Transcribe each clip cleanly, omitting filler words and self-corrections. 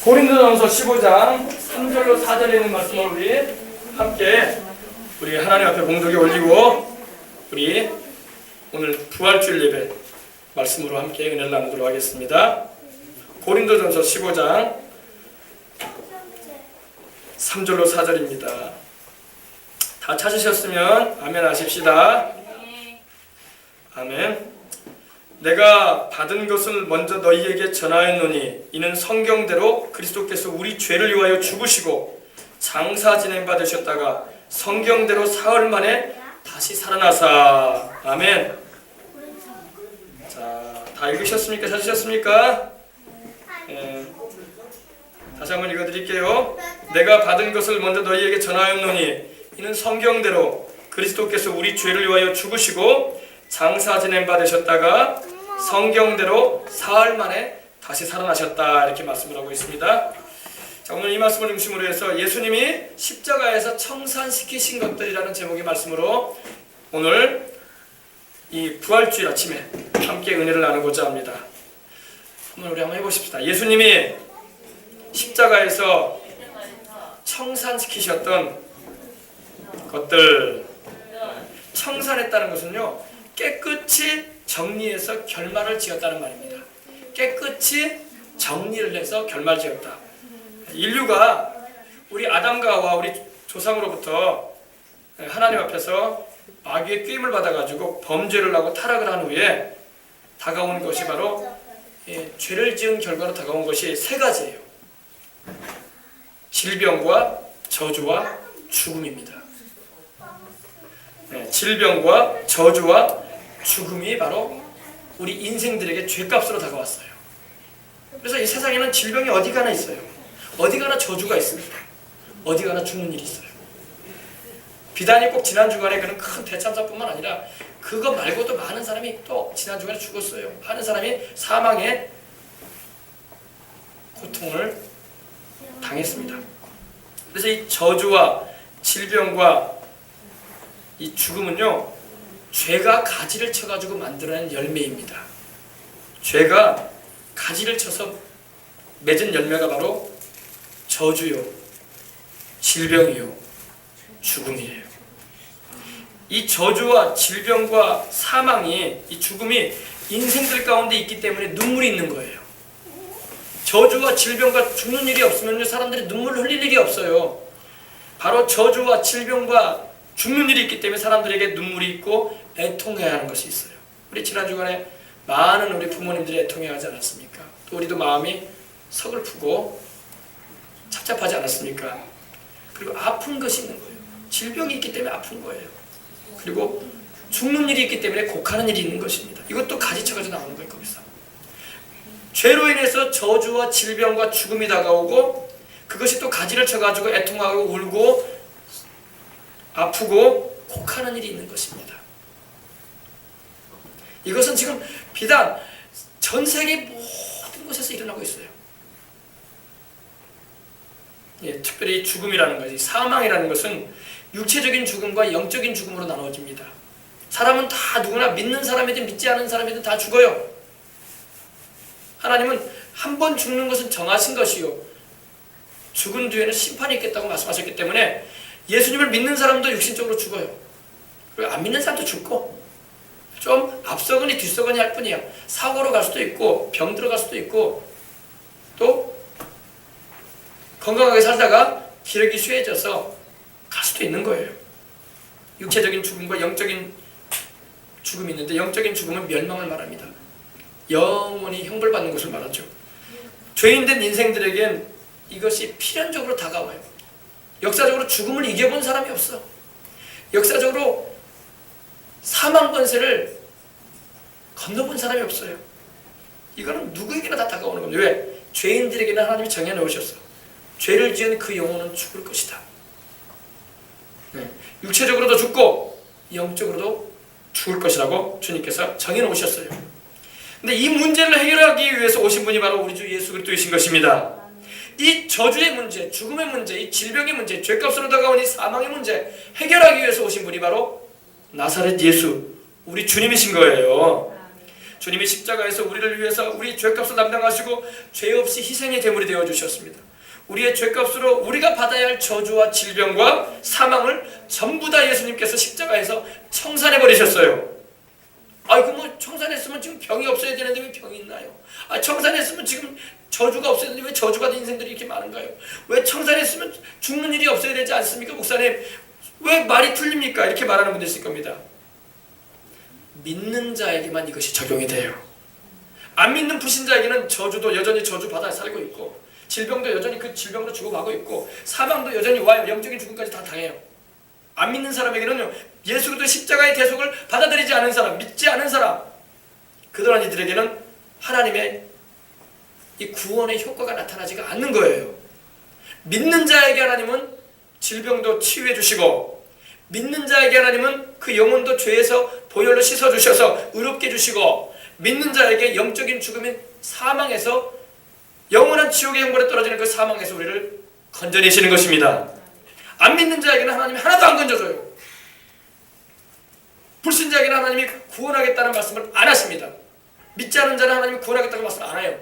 고린도전서 15장 3절로 4절에 있는 말씀을 우리 함께 하나님 앞에 공독에 올리고 우리 오늘 부활주일 예배 말씀으로 함께 은혜를 나누도록 하겠습니다. 고린도전서 15장 3절로 4절입니다. 다 찾으셨으면 아멘 하십시다. 아멘. 내가 받은 것을 먼저 너희에게 전하였노니 이는 성경대로 그리스도께서 우리 죄를 위하여 죽으시고 장사 지냄 받으셨다가 성경대로 사흘 만에 다시 살아나사. 아멘. 자, 다 읽으셨습니까? 찾으셨습니까? 다시 한번 읽어드릴게요. 내가 받은 것을 먼저 너희에게 전하였노니 이는 성경대로 그리스도께서 우리 죄를 위하여 죽으시고 장사 지냄 받으셨다가 성경대로 사흘 만에 다시 살아나셨다, 이렇게 말씀을 하고 있습니다. 자, 오늘 이 말씀을 중심으로 해서 예수님이 십자가에서 청산시키신 것들이라는 제목의 말씀으로 오늘 이 부활주일 아침에 함께 은혜를 나누고자 합니다. 우리 한번 해보십시다. 예수님이 십자가에서 청산시키셨던 것들, 청산했다는 것은요, 깨끗이 정리해서 결말을 지었다는 말입니다. 깨끗이 정리를 해서 결말을 지었다. 인류가 우리 아담과 하와 우리 조상으로부터 하나님 앞에서 마귀의 꾀임을 받아가지고 범죄를 하고 타락을 한 후에 다가온 것이 바로 죄를 지은 결과로 다가온 것이 세 가지예요. 질병과 저주와 죽음입니다. 질병과 저주와 죽음이 바로 우리 인생들에게 죄값으로 다가왔어요. 그래서 이 세상에는 질병이 어디 가나 있어요. 어디 가나 저주가 있습니다. 어디 가나 죽는 일이 있어요. 비단이 꼭 지난 주간에 그런 큰 대참사뿐만 아니라 그거 말고도 많은 사람이 또 지난 주간에 죽었어요. 많은 사람이 사망의 고통을 당했습니다. 그래서 이 저주와 질병과 이 죽음은요, 죄가 가지를 쳐가지고 만들어낸 열매입니다. 죄가 가지를 쳐서 맺은 열매가 바로 저주요, 질병이요, 죽음이에요. 이 저주와 질병과 사망이, 이 죽음이 인생들 가운데 있기 때문에 눈물이 있는 거예요. 저주와 질병과 죽는 일이 없으면 사람들이 눈물을 흘릴 일이 없어요. 바로 저주와 질병과 죽는 일이 있기 때문에 사람들에게 눈물이 있고 애통해야 하는 것이 있어요. 우리 지난 주간에 많은 우리 부모님들이 애통해하지 않았습니까? 또 우리도 마음이 서글프고 착잡하지 않았습니까? 그리고 아픈 것이 있는 거예요. 질병이 있기 때문에 아픈 거예요. 그리고 죽는 일이 있기 때문에 곡하는 일이 있는 것입니다. 이것도 가지쳐가지고 나오는 거예요. 거기서 죄로 인해서 저주와 질병과 죽음이 다가오고 그것이 또 가지를 쳐가지고 애통하고 울고 아프고 곡하는 일이 있는 것입니다. 이것은 지금 비단 전 세계 모든 곳에서 일어나고 있어요. 특별히 죽음이라는 것이, 사망이라는 것은 육체적인 죽음과 영적인 죽음으로 나눠집니다. 사람은 다 누구나 믿는 사람이든 믿지 않은 사람이든 다 죽어요. 하나님은 한 번 죽는 것은 정하신 것이요, 죽은 뒤에는 심판이 있겠다고 말씀하셨기 때문에 예수님을 믿는 사람도 육신적으로 죽어요. 그리고 안 믿는 사람도 죽고, 좀 앞서거니 뒤서거니 할 뿐이야. 사고로 갈 수도 있고 병 들어갈 수도 있고 또 건강하게 살다가 기력이 쇠해져서 갈 수도 있는 거예요. 육체적인 죽음과 영적인 죽음이 있는데, 영적인 죽음은 멸망을 말합니다. 영원히 형벌받는 것을 말하죠. 죄인된 인생들에겐 이것이 필연적으로 다가와요. 역사적으로 죽음을 이겨본 사람이 없어. 역사적으로 사망 권세를 건너본 사람이 없어요. 이거는 누구에게나 다 다가오는 겁니다. 왜? 죄인들에게는 하나님이 정해놓으셨어. 죄를 지은 그 영혼은 죽을 것이다. 육체적으로도 죽고 영적으로도 죽을 것이라고 주님께서 정해놓으셨어요. 근데 이 문제를 해결하기 위해서 오신 분이 바로 우리 주 예수 그리스도이신 것입니다. 이 저주의 문제, 죽음의 문제, 이 질병의 문제, 죄값으로 다가온 이 사망의 문제 해결하기 위해서 오신 분이 바로 나사렛 예수, 우리 주님이신 거예요. 주님이 십자가에서 우리를 위해서 우리 죄값을 담당하시고 죄 없이 희생의 제물이 되어 주셨습니다. 우리의 죄값으로 우리가 받아야 할 저주와 질병과 사망을 전부 다 예수님께서 십자가에서 청산해 버리셨어요. 아이고 뭐 청산했으면 지금 병이 없어야 되는데 왜 병이 있나요? 청산했으면 지금 저주가 없어야 되는데 왜 저주가 된 인생들이 이렇게 많은가요? 왜 청산했으면 죽는 일이 없어야 되지 않습니까? 목사님 왜 말이 틀립니까? 이렇게 말하는 분들 있을 겁니다. 믿는 자에게만 이것이 적용이 돼요. 안 믿는 불신자에게는 저주도 여전히 저주받아 살고 있고, 질병도 여전히 그 질병으로 죽어가고 있고, 사망도 여전히 와요. 영적인 죽음까지 다 당해요. 안 믿는 사람에게는요, 예수 그리스도의 십자가의 대속을 받아들이지 않은 사람, 믿지 않은 사람, 그러한 이들에게는 하나님의 이 구원의 효과가 나타나지가 않는 거예요. 믿는 자에게 하나님은 질병도 치유해 주시고, 믿는 자에게 하나님은 그 영혼도 죄에서 보혈로 씻어 주셔서 의롭게 주시고, 믿는 자에게 영적인 죽음인 사망에서 영원한 지옥의 형벌에 떨어지는 그 사망에서 우리를 건져내시는 것입니다. 안 믿는 자에게는 하나님이 하나도 안 건져줘요. 불신자에게는 하나님이 구원하겠다는 말씀을 안 하십니다. 믿지 않은 자는 하나님이 구원하겠다는 말씀을 안 해요.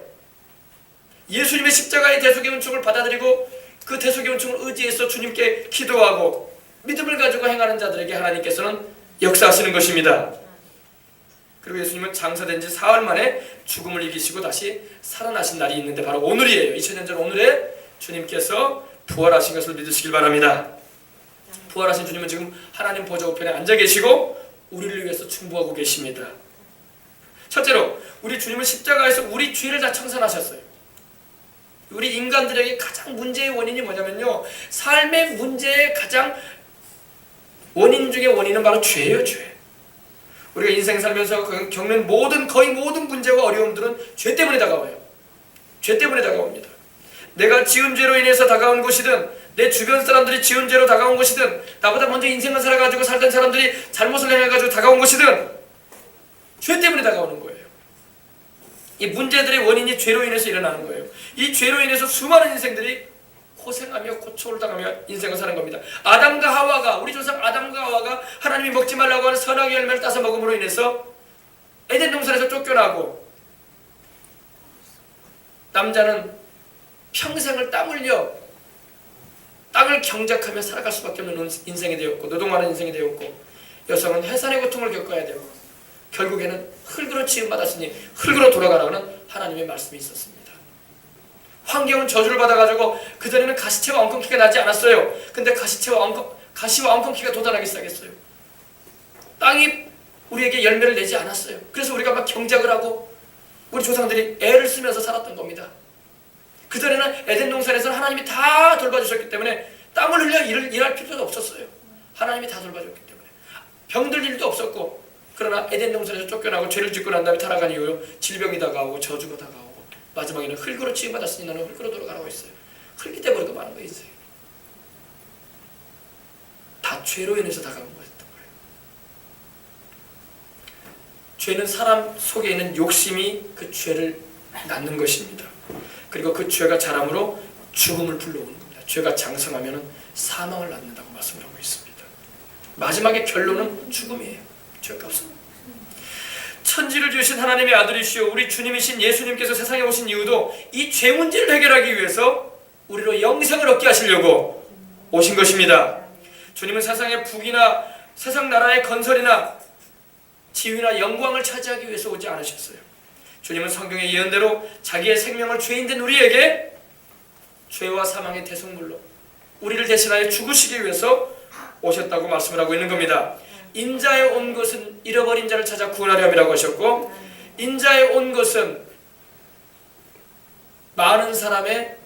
예수님의 십자가의 대속의 은총을 받아들이고 그 대속의 은총을 의지해서 주님께 기도하고 믿음을 가지고 행하는 자들에게 하나님께서는 역사하시는 것입니다. 그리고 예수님은 장사된 지 사흘 만에 죽음을 이기시고 다시 살아나신 날이 있는데 바로 오늘이에요. 2000년 전 오늘에 주님께서 부활하신 것을 믿으시길 바랍니다. 부활하신 주님은 지금 하나님 보좌 우편에 앉아 계시고 우리를 위해서 충고하고 계십니다. 첫째로 우리 주님은 십자가에서 우리 죄를 다 청산하셨어요. 우리 인간들에게 가장 문제의 원인이 뭐냐면요, 삶의 문제의 가장 원인 중에 원인은 바로 죄예요. 죄. 우리가 인생 살면서 겪는 거의 모든 문제와 어려움들은 죄 때문에 다가와요. 죄 때문에 다가옵니다. 내가 지은 죄로 인해서 다가온 것이든 내 주변 사람들이 지은 죄로 다가온 것이든 나보다 먼저 인생을 살아가지고 살던 사람들이 잘못을 행해가지고 다가온 것이든 죄 때문에 다가오는 거예요. 이 문제들의 원인이 죄로 인해서 일어나는 거예요. 이 죄로 인해서 수많은 인생들이 고생하며 고초를 당하며 인생을 사는 겁니다. 아담과 하와가, 우리 조상 아담과 하와가 하나님이 먹지 말라고 하는 선악의 열매를 따서 먹음으로 인해서 에덴 동산에서 쫓겨나고, 남자는 평생을 땀 흘려 땅을 경작하며 살아갈 수밖에 없는 인생이 되었고, 노동하는 인생이 되었고, 여성은 해산의 고통을 겪어야 되고, 결국에는 흙으로 지음받았으니 흙으로 돌아가라는 하나님의 말씀이 있었습니다. 환경은 저주를 받아가지고 그전에는 가시채와 엉겅퀴가 나지 않았어요. 근데 가시와 엉겅퀴가 돋아나기 시작했어요. 땅이 우리에게 열매를 내지 않았어요. 그래서 우리가 막 경작을 하고 우리 조상들이 애를 쓰면서 살았던 겁니다. 그전에는 에덴 동산에서는 하나님이 다 돌봐주셨기 때문에 땀을 흘려 일할 필요도 없었어요. 하나님이 다 돌봐줬기 때문에 병들 일도 없었고, 그러나 에덴 동산에서 쫓겨나고 죄를 짓고 난 다음에 타락한 이후로 질병이 다가오고 저주가 다가오고 마지막에는 흙으로 지음받았으니 너는 흙으로 돌아가라고 했어요. 흙이 돼버리고 마는 거예요. 인생. 다 죄로 인해서 다가온 거였던 거예요. 죄는 사람 속에 있는 욕심이 그 죄를 낳는 것입니다. 그리고 그 죄가 자람으로 죽음을 불러오는 겁니다. 죄가 장성하면 사망을 낳는다고 말씀을 하고 있습니다. 마지막의 결론은 죽음이에요. 죄값은. 천지를 지으신 하나님의 아들이시오 우리 주님이신 예수님께서 세상에 오신 이유도 이 죄 문제를 해결하기 위해서 우리로 영생을 얻게 하시려고 오신 것입니다. 주님은 세상의 북이나 세상 나라의 건설이나 지위나 영광을 차지하기 위해서 오지 않으셨어요. 주님은 성경의 예언대로 자기의 생명을 죄인된 우리에게 죄와 사망의 대속물로 우리를 대신하여 죽으시기 위해서 오셨다고 말씀을 하고 있는 겁니다. 인자에 온 것은 잃어버린 자를 찾아 구원하려 함이라고 하셨고, 인자에 온 것은 많은 사람의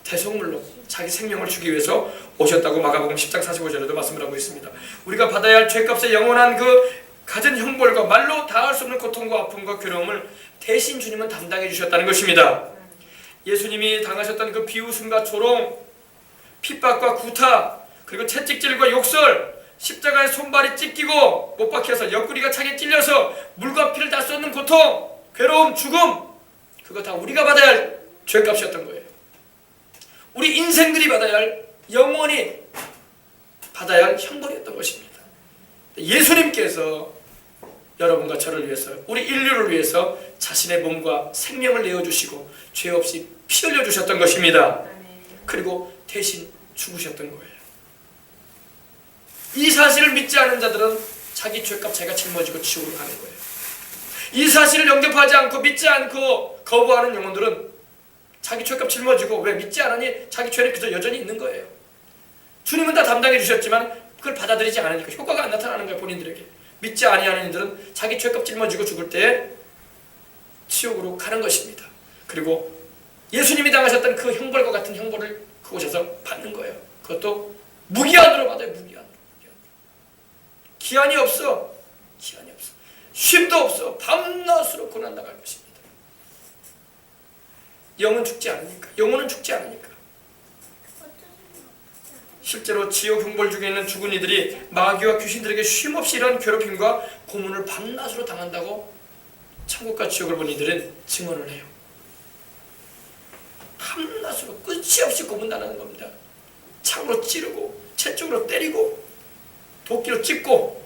대속물로 자기 생명을 주기 위해서 오셨다고 마가복음 10장 45절에도 말씀을 하고 있습니다. 우리가 받아야 할 죄값의 영원한 그 갖은 형벌과 말로 다할 수 없는 고통과 아픔과 괴로움을 대신 주님은 담당해 주셨다는 것입니다. 예수님이 당하셨던 그 비웃음과 조롱, 핍박과 구타, 그리고 채찍질과 욕설, 십자가에 손발이 찢기고 못 박혀서 옆구리가 차게 찔려서 물과 피를 다 쏟는 고통, 괴로움, 죽음, 그거 다 우리가 받아야 할 죄값이었던 거예요. 우리 인생들이 받아야 할, 영원히 받아야 할 형벌이었던 것입니다. 예수님께서 여러분과 저를 위해서, 우리 인류를 위해서 자신의 몸과 생명을 내어주시고 죄 없이 피 흘려주셨던 것입니다. 그리고 대신 죽으셨던 거예요. 이 사실을 믿지 않은 자들은 자기 죄값 자기가 짊어지고 지옥으로 가는 거예요. 이 사실을 영접하지 않고 믿지 않고 거부하는 영혼들은 자기 죄값 짊어지고, 왜 믿지 않으니 자기 죄는 그저 여전히 있는 거예요. 주님은 다 담당해 주셨지만 그걸 받아들이지 않으니까 효과가 안 나타나는 거예요. 본인들에게. 믿지 아니하는 이들은 자기 죄값 짊어지고 죽을 때 지옥으로 가는 것입니다. 그리고 예수님이 당하셨던 그 형벌과 같은 형벌을 그곳에서 받는 거예요. 그것도 무기한으로 받아요. 무기한으로. 기한이 없어. 기한이 없어. 쉼도 없어. 밤낮으로 고난당할 것입니다. 영은 죽지 않으니까. 영혼은 죽지 않으니까. 실제로 지옥 형벌 중에 있는 죽은 이들이 마귀와 귀신들에게 쉼없이 이런 괴롭힘과 고문을 밤낮으로 당한다고 천국과 지옥을 본 이들은 증언을 해요. 밤낮으로 끝이 없이 고문당하는 겁니다. 창으로 찌르고 채쪽으로 때리고 도끼로 찢고.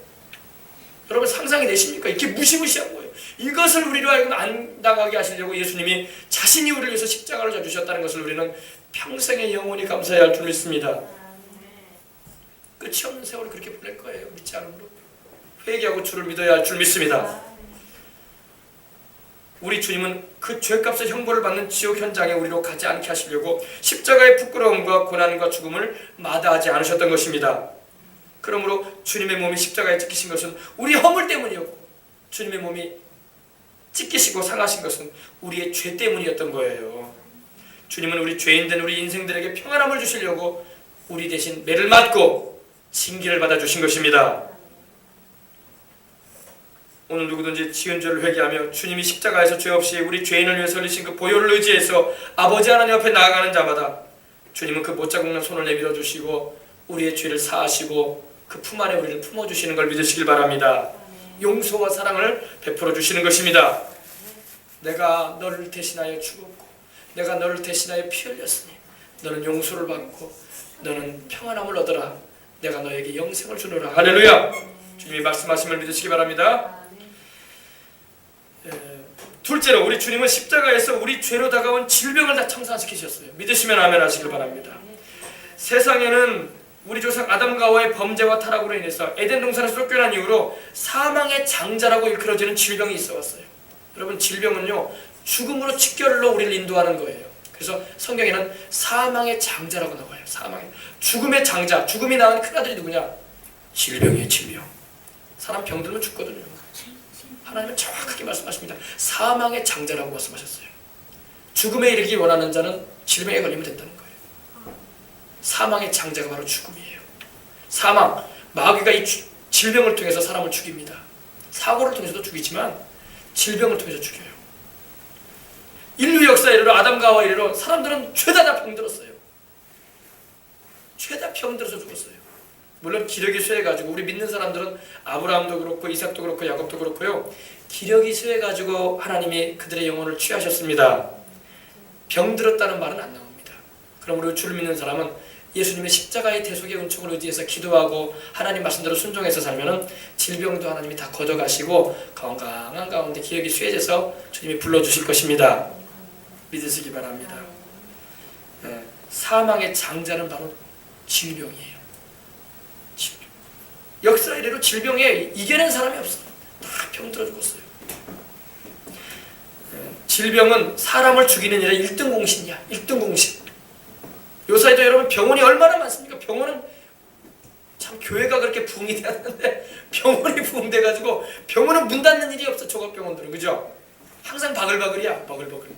여러분 상상이 되십니까? 이렇게 무시무시한 거예요. 이것을 우리로 하여금 안 당하게 하시려고 예수님이 자신이 우리를 위해서 십자가를 져주셨다는 것을 우리는 평생의 영원히 감사해야 할 줄 믿습니다. 끝이 없는 세월을 그렇게 보낼 거예요. 믿지 않으므로. 회개하고 주를 믿어야 할 줄 믿습니다. 우리 주님은 그 죄값의 형벌을 받는 지옥 현장에 우리로 가지 않게 하시려고 십자가의 부끄러움과 고난과 죽음을 마다하지 않으셨던 것입니다. 그러므로 주님의 몸이 십자가에 찢기신 것은 우리 허물 때문이었고, 주님의 몸이 찢기시고 상하신 것은 우리의 죄 때문이었던 거예요. 주님은 우리 죄인된 우리 인생들에게 평안함을 주시려고 우리 대신 매를 맞고 징계를 받아주신 것입니다. 오늘 누구든지 지은 죄를 회개하며 주님이 십자가에서 죄 없이 우리 죄인을 위해서 흘리신 그 보혈을 의지해서 아버지 하나님 앞에 나아가는 자마다 주님은 그 못자국난 손을 내밀어 주시고 우리의 죄를 사하시고 그 품 안에 우리를 품어주시는 걸 믿으시길 바랍니다. 용서와 사랑을 베풀어 주시는 것입니다. 내가 너를 대신하여 죽었고 내가 너를 대신하여 피 흘렸으니 너는 용서를 받고 너는 평안함을 얻어라. 내가 너에게 영생을 주노라. 할렐루야. 주님이 말씀하심을 믿으시기 바랍니다. 둘째로 우리 주님은 십자가에서 우리 죄로 다가온 질병을 다 청산시키셨어요. 믿으시면 아멘 하시길 바랍니다. 세상에는 우리 조상 아담과 하와의 범죄와 타락으로 인해서 에덴 동산에서 쫓겨난 이후로 사망의 장자라고 일컬어지는 질병이 있어 왔어요. 여러분, 질병은요 죽음으로 직결로 우리를 인도하는 거예요. 그래서 성경에는 사망의 장자라고 나와요. 사망의 죽음의 장자, 죽음이 낳은 큰아들이 누구냐? 질병이에요. 질병. 사람 병들면 죽거든요. 하나님은 정확하게 말씀하십니다. 사망의 장자라고 말씀하셨어요. 죽음에 이르기 원하는 자는 질병에 걸리면 된다는 거예요. 사망의 장자가 바로 죽음이에요. 사망, 마귀가 이 질병을 통해서 사람을 죽입니다. 사고를 통해서도 죽이지만 질병을 통해서 죽여요. 인류 역사에 이르러 아담과 하와 이르러 사람들은 죄다 다 병들었어요. 죄다 병들어서 죽었어요. 물론 기력이 쇠해가지고 우리 믿는 사람들은 아브라함도 그렇고 이삭도 그렇고 야곱도 그렇고요. 기력이 쇠해가지고 하나님이 그들의 영혼을 취하셨습니다. 병들었다는 말은 안 나옵니다. 그러므로 주를 믿는 사람은 예수님의 십자가의 대속의 은총을 의지해서 기도하고 하나님 말씀대로 순종해서 살면은 질병도 하나님이 다 걷어가시고 건강한 가운데 기력이 쇠해져서 주님이 불러주실 것입니다. 믿으시기 바랍니다. 사망의 장자는 바로 질병이에요. 질병. 역사 이래로 질병에 이겨낸 사람이 없어요. 다 병들어 죽었어요. 질병은 사람을 죽이는 일의 1등 공신이야. 1등 공신. 요사이도 여러분 병원이 얼마나 많습니까? 병원은 참 교회가 그렇게 부흥이 되었는데 병원이 부흥돼가지고 병원은 문 닫는 일이 없어. 조각병원들은. 그죠? 항상 바글바글이야. 바글바글.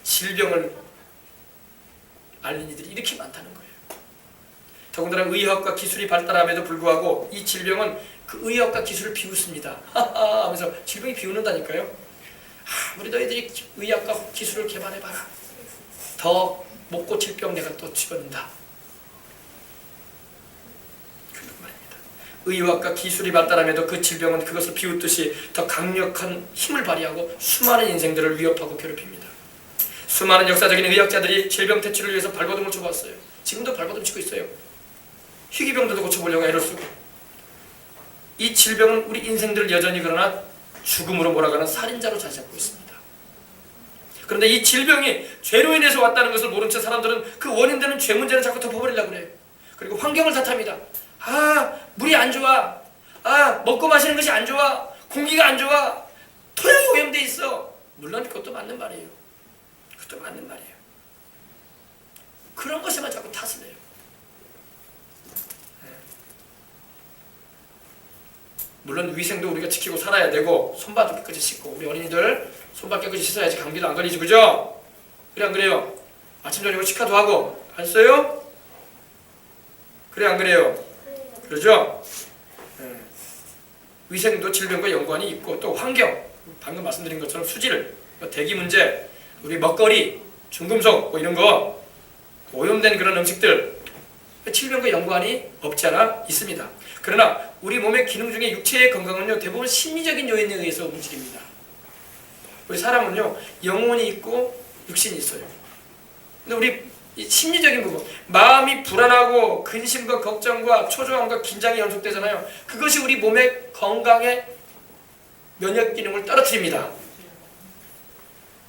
질병을 앓는 이들이 이렇게 많다는 거예요. 더군다나 의학과 기술이 발달함에도 불구하고 이 질병은 그 의학과 기술을 비웃습니다. 하하 하면서 질병이 비웃는다니까요. 우리 너희들이 의학과 기술을 개발해봐라. 더 못 고칠 병 내가 또 집어넣는다. 그런 말입니다. 의학과 기술이 발달함에도 그 질병은 그것을 비웃듯이 더 강력한 힘을 발휘하고 수많은 인생들을 위협하고 괴롭힙니다. 수많은 역사적인 의학자들이 질병 퇴치를 위해서 발버둥을 쳐봤어요. 지금도 발버둥 치고 있어요. 희귀병들도 고쳐보려고 애를 쓰고 이 질병은 우리 인생들을 여전히 그러나 죽음으로 몰아가는 살인자로 자리 잡고 있습니다. 그런데 이 질병이 죄로 인해서 왔다는 것을 모른 채 사람들은 그 원인되는 죄 문제는 자꾸 덮어버리려고 그래요. 그리고 환경을 탓합니다. 물이 안 좋아. 먹고 마시는 것이 안 좋아. 공기가 안 좋아. 토양이 오염돼 있어. 물론 그것도 맞는 말이에요. 그것도 맞는 말이에요. 그런 것에만 자꾸 탓을 해요. 물론 위생도 우리가 지키고 살아야 되고 손발도 깨끗이 씻고 우리 어린이들 손발 깨끗이 씻어야지 감기도 안 걸리지, 그죠? 그래 안 그래요? 아침 저녁으로 치카도 하고 했어요? 그래 안 그래요? 그러죠? 위생도 질병과 연관이 있고 또 환경, 방금 말씀드린 것처럼 수질, 대기 문제, 우리 먹거리, 중금속 이런 거 오염된 그런 음식들 질병과 연관이 없지 않아 있습니다. 그러나 우리 몸의 기능 중에 육체의 건강은요 대부분 심리적인 요인에 의해서 움직입니다. 우리 사람은요 영혼이 있고 육신이 있어요. 근데 우리 이 심리적인 부분, 마음이 불안하고 근심과 걱정과 초조함과 긴장이 연속되잖아요. 그것이 우리 몸의 건강의 면역 기능을 떨어뜨립니다.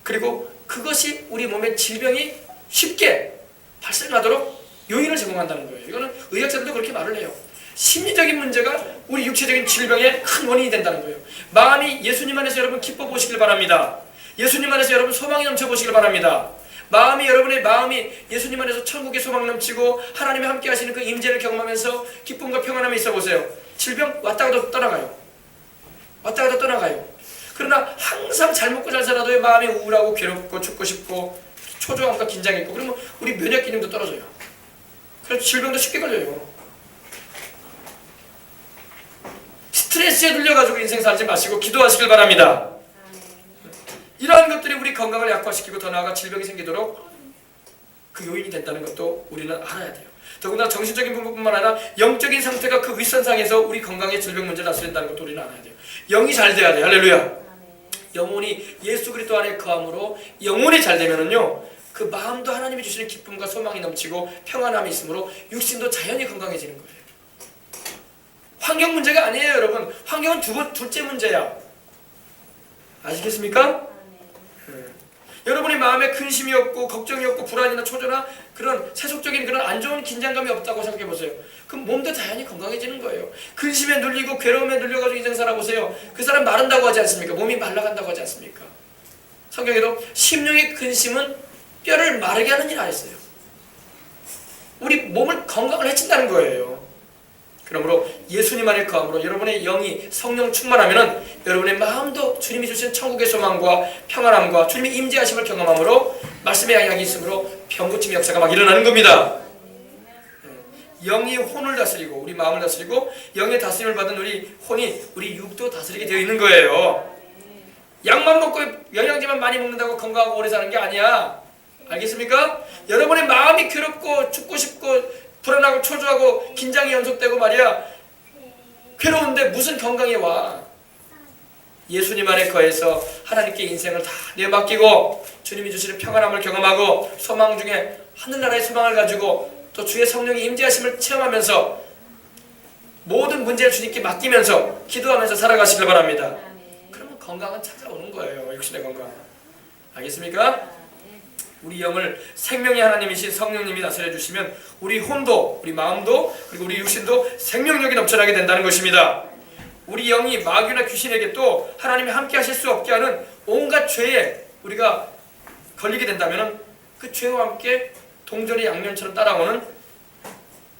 그리고 그것이 우리 몸의 질병이 쉽게 발생하도록 요인을 제공한다는 거예요. 이거는 의학자들도 그렇게 말을 해요. 심리적인 문제가 우리 육체적인 질병의 큰 원인이 된다는 거예요. 마음이 예수님 안에서 여러분 기뻐 보시길 바랍니다. 예수님 안에서 여러분 소망이 넘쳐 보시길 바랍니다. 여러분의 마음이 예수님 안에서 천국의 소망 넘치고 하나님이 함께 하시는 그 임재를 경험하면서 기쁨과 평안함이 있어 보세요. 질병 왔다가도 떠나가요. 왔다가도 떠나가요. 그러나 항상 잘 먹고 잘 살아도 마음이 우울하고 괴롭고 죽고 싶고 초조함과 긴장이 있고 그러면 우리 면역 기능도 떨어져요. 그래서 질병도 쉽게 걸려요. 스트레스에 눌려가지고 인생 살지 마시고 기도하시길 바랍니다. 이러한 것들이 우리 건강을 약화시키고 더 나아가 질병이 생기도록 그 요인이 된다는 것도 우리는 알아야 돼요. 더구나 정신적인 부분뿐만 아니라 영적인 상태가 그 윗선상에서 우리 건강의 질병 문제를 다스린다는 것도 우리는 알아야 돼요. 영이 잘 돼야 돼요. 할렐루야. 영혼이 예수 그리스도 안에 거함으로 영혼이 잘 되면은요 그 마음도 하나님이 주시는 기쁨과 소망이 넘치고 평안함이 있으므로 육신도 자연히 건강해지는 거예요. 환경 문제가 아니에요, 여러분. 환경은 둘째 문제야. 아시겠습니까? 여러분의 마음에 근심이 없고 걱정이 없고 불안이나 초조나 그런 세속적인 그런 안 좋은 긴장감이 없다고 생각해 보세요. 그럼 몸도 자연히 건강해지는 거예요. 근심에 눌리고 괴로움에 눌려가지고 인생 살아보세요. 그 사람 마른다고 하지 않습니까? 몸이 말라간다고 하지 않습니까? 성경에도 심령의 근심은 뼈를 마르게 하는 일 안 했어요. 우리 몸을 건강을 해친다는 거예요. 그러므로 예수님 안에 거함으로 여러분의 영이 성령 충만하면은 여러분의 마음도 주님이 주신 천국의 소망과 평안함과 주님의 임재하심을 경험함으로 말씀의 양약이 있으므로 병고침의 역사가 막 일어나는 겁니다. 영이 혼을 다스리고 우리 마음을 다스리고 영의 다스림을 받은 우리 혼이 우리 육도 다스리게 되어 있는 거예요. 약만 먹고 영양제만 많이 먹는다고 건강하고 오래 사는 게 아니야. 알겠습니까? 여러분의 마음이 괴롭고 죽고 싶고 불안하고 초조하고 긴장이 연속되고 말이야. 괴로운데 무슨 건강이 와. 예수님 안에 거해서 하나님께 인생을 다 내맡기고 주님이 주시는 평안함을 경험하고 소망 중에 하늘나라의 소망을 가지고 또 주의 성령의 임재하심을 체험하면서 모든 문제를 주님께 맡기면서 기도하면서 살아가시길 바랍니다. 그러면 건강은 찾아오는 거예요. 육신의 건강. 알겠습니까? 우리 영을 생명의 하나님이신 성령님이 다스려 주시면 우리 혼도, 우리 마음도, 그리고 우리 육신도 생명력이 넘쳐나게 된다는 것입니다. 우리 영이 마귀나 귀신에게 또 하나님이 함께 하실 수 없게 하는 온갖 죄에 우리가 걸리게 된다면 그 죄와 함께 동전의 양면처럼 따라오는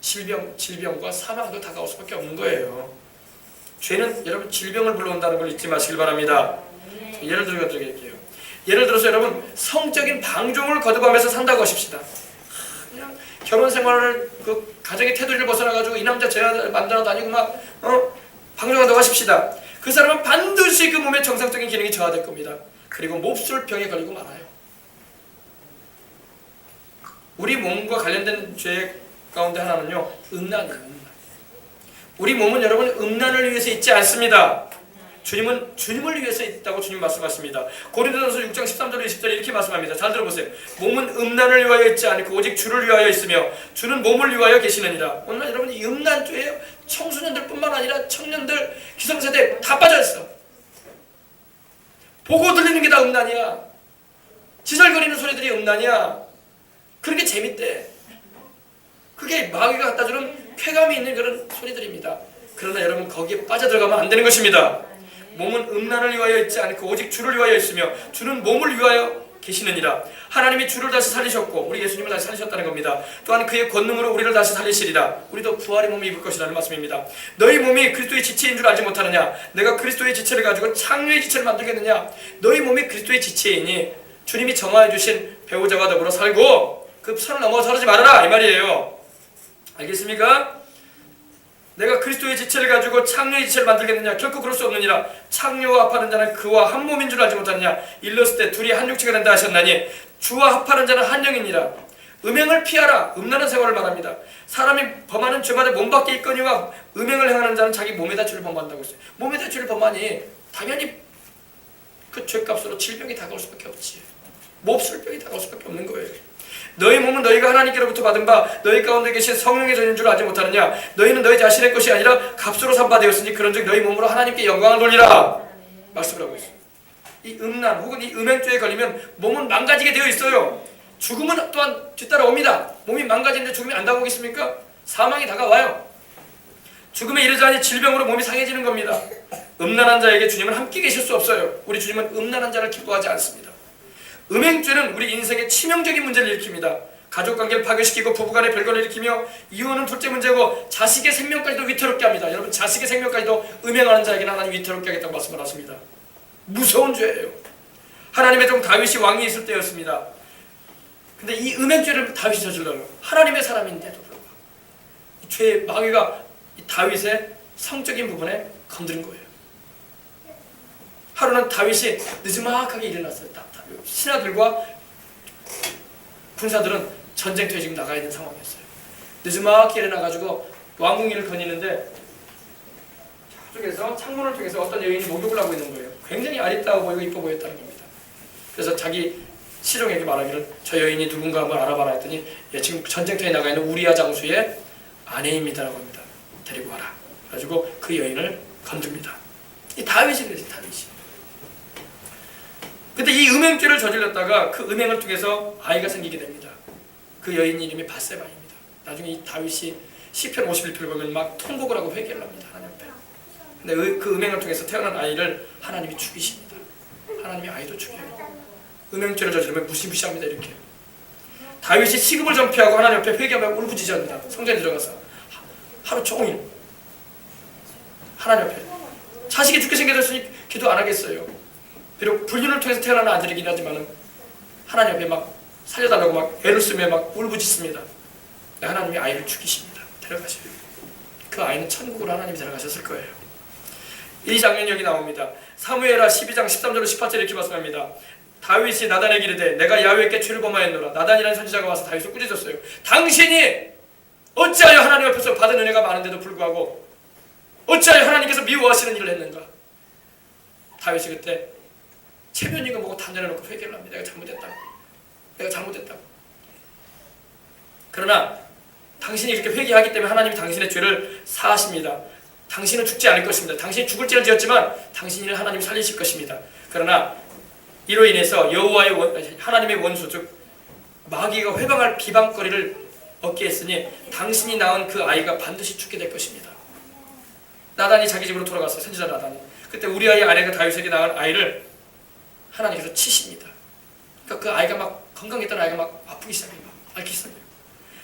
질병과 사망도 다가올 수밖에 없는 거예요. 죄는 여러분 질병을 불러온다는 걸 잊지 마시길 바랍니다. 예를 들어 드릴게요. 예를 들어서 여러분 성적인 방종을 거듭하면서 산다고 하십시다. 그냥 결혼 생활을 그 가정의 테두리를 벗어나가지고 이 남자 저 여자 만나러 다니고 막 방종한다고 하십시다. 그 사람은 반드시 그 몸의 정상적인 기능이 저하될 겁니다. 그리고 몹쓸 병에 걸리고 말아요. 우리 몸과 관련된 죄 가운데 하나는요 음란이에요. 음란. 우리 몸은 여러분 음란을 위해서 있지 않습니다. 주님은 주님을 위해서 있다고 주님 말씀하십니다. 고린도전서 6장 13절 20절 이렇게 말씀합니다. 잘 들어보세요. 몸은 음란을 위하여 있지 않고 오직 주를 위하여 있으며 주는 몸을 위하여 계시느니라. 오늘 여러분 이 음란죄에 청소년들뿐만 아니라 청년들, 기성세대 다 빠져있어. 보고 들리는 게 다 음란이야. 지절거리는 소리들이 음란이야. 그런 게 재밌대. 그게 마귀가 갖다 주는 쾌감이 있는 그런 소리들입니다. 그러나 여러분 거기에 빠져들어가면 안 되는 것입니다. 몸은 음란을 위하여 있지 않고 오직 주를 위하여 있으며 주는 몸을 위하여 계시느니라. 하나님이 주를 다시 살리셨고 우리 예수님을 다시 살리셨다는 겁니다. 또한 그의 권능으로 우리를 다시 살리시리라. 우리도 부활의 몸을 입을 것이라는 말씀입니다. 너희 몸이 그리스도의 지체인 줄 알지 못하느냐? 내가 그리스도의 지체를 가지고 창녀의 지체를 만들겠느냐? 너희 몸이 그리스도의 지체이니 주님이 정하여 주신 배우자와 더불어 살고 그 선을 넘어 서르지 말아라 이 말이에요. 알겠습니까? 내가 그리스도의 지체를 가지고 창녀의 지체를 만들겠느냐? 결코 그럴 수 없느니라. 창녀와 합하는 자는 그와 한 몸인 줄 알지 못하느냐? 일렀을 때 둘이 한 육체가 된다 하셨나니 주와 합하는 자는 한 영이니라. 음행을 피하라. 음란한 생활을 말합니다. 사람이 범하는 죄마다 몸 밖에 있거니와 음행을 행하는 자는 자기 몸에다 죄를 범한다고 했어요. 몸에다 죄를 범하니 당연히 그 죄값으로 질병이 다가올 수밖에 없지. 몹쓸병이 다가올 수밖에 없는 거예요. 너희 몸은 너희가 하나님께로부터 받은 바 너희 가운데 계신 성령의 전인 줄 알지 못하느냐? 너희는 너희 자신의 것이 아니라 값으로 산 바 되었으니 그런즉 너희 몸으로 하나님께 영광을 돌리라 말씀을 하고 있어요. 이 음란 혹은 이 음행죄에 걸리면 몸은 망가지게 되어 있어요. 죽음은 또한 뒤따라옵니다. 몸이 망가지는데 죽음이 안 다가오겠습니까? 사망이 다가와요. 죽음에 이르자니 질병으로 몸이 상해지는 겁니다. 음란한 자에게 주님은 함께 계실 수 없어요. 우리 주님은 음란한 자를 기뻐하지 않습니다. 음행죄는 우리 인생에 치명적인 문제를 일으킵니다. 가족관계를 파괴시키고 부부간의 별거를 일으키며 이혼은 둘째 문제고 자식의 생명까지도 위태롭게 합니다. 여러분 자식의 생명까지도 음행하는 자에게는 하나님 위태롭게 하겠다고 말씀을 하십니다. 무서운 죄예요. 하나님의 종 다윗이 왕이 있을 때였습니다. 근데 이 음행죄를 다윗이 저질러요. 하나님의 사람인데도 불구하고 이 죄의 마귀가 이 다윗의 성적인 부분에 건드린 거예요. 하루는 다윗이 느지막하게 일어났어요. 신하들과 군사들은 전쟁터에 지금 나가 있는 상황이었어요. 느지막하게 일어나가지고 왕궁리를 거니는데 저쪽에서 창문을 통해서 어떤 여인이 목욕을 하고 있는 거예요. 굉장히 아리따워 보이고 이뻐 보였다는 겁니다. 그래서 자기 시종에게 말하기를 저 여인이 누군가 한번 알아봐라 했더니 지금 전쟁터에 나가 있는 우리아 장수의 아내입니다라고 합니다. 데리고 와라. 그래가지고 그 여인을 건듭니다. 이 다윗이 그랬어요. 다윗이. 근데 이 음행죄를 저질렀다가 그 음행을 통해서 아이가 생기게 됩니다. 그 여인 이름이 밧세바입니다. 나중에 이 다윗이 시편 51편을 보면 막 통곡을 하고 회개를 합니다. 하나님 앞에. 근데 그 음행을 통해서 태어난 아이를 하나님이 죽이십니다. 하나님이 아이도 죽여요. 음행죄를 저지르면 무시무시합니다. 이렇게. 다윗이 시금을 전폐하고 하나님 앞에 회개하며 울부짖습니다. 성전에 들어가서 하루 종일 하나님 앞에 자식이 죽게 생겨졌으니 기도 안 하겠어요. 비록 불륜을 통해서 태어난 아들이긴 하지만 하나님 앞에 막 살려달라고 막 애를 쓰며 막 울부짖습니다. 하나님이 아이를 죽이십니다. 데려가셔요. 그 아이는 천국으로 하나님이 데려가셨을 거예요. 이 장면이 여기 나옵니다. 사무엘하 12장 13절로 18절 이렇게 말씀합니다. 다윗이 나단에게 이르되 내가 야훼께 죄를 범하였노라. 나단이라는 선지자가 와서 다윗을 꾸짖었어요. 당신이 어찌하여 하나님 앞에서 받은 은혜가 많은데도 불구하고 어찌하여 하나님께서 미워하시는 일을 했는가. 다윗이 그때 체면인 거 보고 단전해놓고 회개를 합니다. 내가 잘못했다고. 그러나 당신이 이렇게 회개하기 때문에 하나님이 당신의 죄를 사하십니다. 당신은 죽지 않을 것입니다. 당신이 죽을 죄를 지었지만 당신을 하나님이 살리실 것입니다. 그러나 이로 인해서 여호와의 하나님의 원수 즉 마귀가 회방할 비방거리를 얻게 했으니 당신이 낳은 그 아이가 반드시 죽게 될 것입니다. 나단이 자기 집으로 돌아갔어요. 선지자 나단이. 그때 우리아의 아내가 다윗에게 낳은 아이를 하나님께서 치십니다. 그러니까 그 아이가 막 건강했던 아이가 막 아프기 시작해요. 막 앓기 시작해요.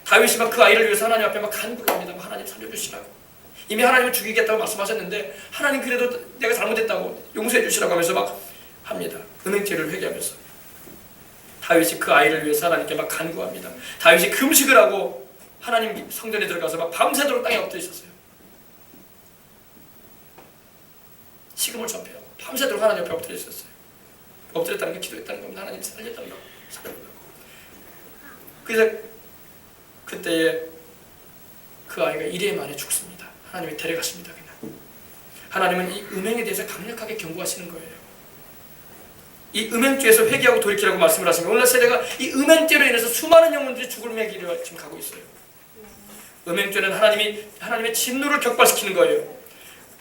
다윗이 막 그 아이를 위해서 하나님 앞에 막 간구를 합니다. 막 하나님 살려주시라고. 이미 하나님을 죽이겠다고 말씀하셨는데 하나님 그래도 내가 잘못했다고 용서해 주시라고 하면서 막 합니다. 음행죄를 회개하면서 다윗이 그 아이를 위해서 하나님께 막 간구합니다. 다윗이 금식을 하고 하나님 성전에 들어가서 막 밤새도록 땅에 엎드려 있었어요. 식음을 전폐하고 밤새도록 하나님 옆에 엎드려 있었어요. 엎드렸다는 게 기도했다는 겁니다. 하나님 살렸다는 거. 그래서 그때에 그 아이가 1회 만에 죽습니다. 하나님이 데려가십니다. 그냥. 하나님은 이 음행에 대해서 강력하게 경고하시는 거예요. 이 음행죄에서 회개하고 돌이키라고 말씀을 하십니다. 오늘날 세대가 이 음행죄로 인해서 수많은 영혼들이 죽음의 길을 지금 가고 있어요. 음행죄는 하나님의 진노를 격발시키는 거예요.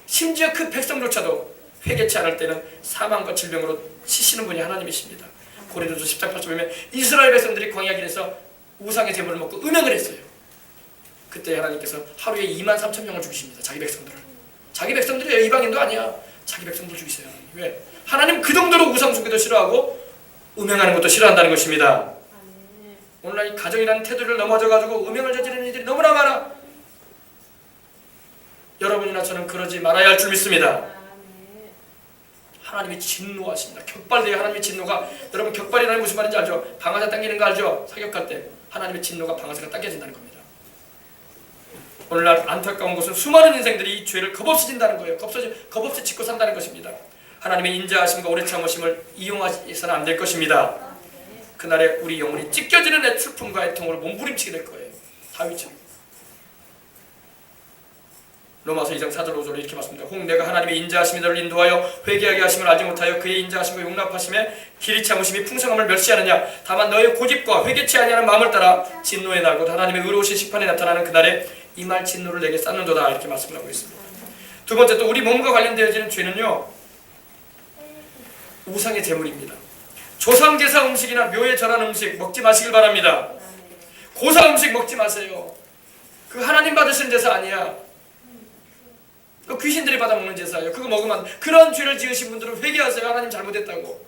심지어 그 백성조차도 회개치 않을 때는 사망과 질병으로 치시는 분이 하나님이십니다. 고린도서 10장 8절 보면 이스라엘 백성들이 광야 길에서 우상의 제물을 먹고 음행을 했어요. 그때 하나님께서 하루에 23,000명을 죽이십니다. 자기 백성들을. 자기 백성들이 이방인도 아니야. 자기 백성들 죽이세요. 왜? 하나님 그 정도로 우상 숭배도 싫어하고 음행하는 것도 싫어한다는 것입니다. 오늘날 이 가정이라는 태도를 넘어져가지고 음행을 저지르는 이들이 너무나 많아. 여러분이나 저는 그러지 말아야 할 줄 믿습니다. 하나님이 진노하십니다. 격발돼요. 하나님의 진노가. 여러분 격발이라는 무슨 말인지 알죠? 방아쇠 당기는 거 알죠? 사격할 때 하나님의 진노가 방아쇠가 당겨진다는 겁니다. 오늘날 안타까운 것은 수많은 인생들이 이 죄를 겁없이 진다는 거예요. 겁없이 짓고 산다는 것입니다. 하나님의 인자하심과 오래 참으심을 이용하셔서는 안 될 것입니다. 그날에 우리 영혼이 찢겨지는 애슬픔과 애통으로 몸부림치게 될 거예요. 다윗처럼. 로마서 2장 4절 5절로 이렇게 말씀합니다. 혹 내가 하나님의 인자하심이 너를 인도하여 회개하게 하심을 알지 못하여 그의 인자하심과 용납하심에 길이 참으심이 풍성함을 멸시하느냐. 다만 너의 고집과 회개치 아니하는 마음을 따라 진노의 날 곧 하나님의 의로우신 심판에 나타나는 그날에 임할 진노를 내게 쌓는도다. 이렇게 말씀을 하고 있습니다. 두 번째, 또 우리 몸과 관련되어지는 죄는요, 우상의 제물입니다. 조상제사 음식이나 묘에 절한 음식 먹지 마시길 바랍니다. 고사 음식 먹지 마세요. 그 하나님 받으신 제사 아니야. 그 귀신들이 받아먹는 제사예요. 그거 먹으면 그런 죄를 지으신 분들은 회개하세요. 하나님 잘못했다고.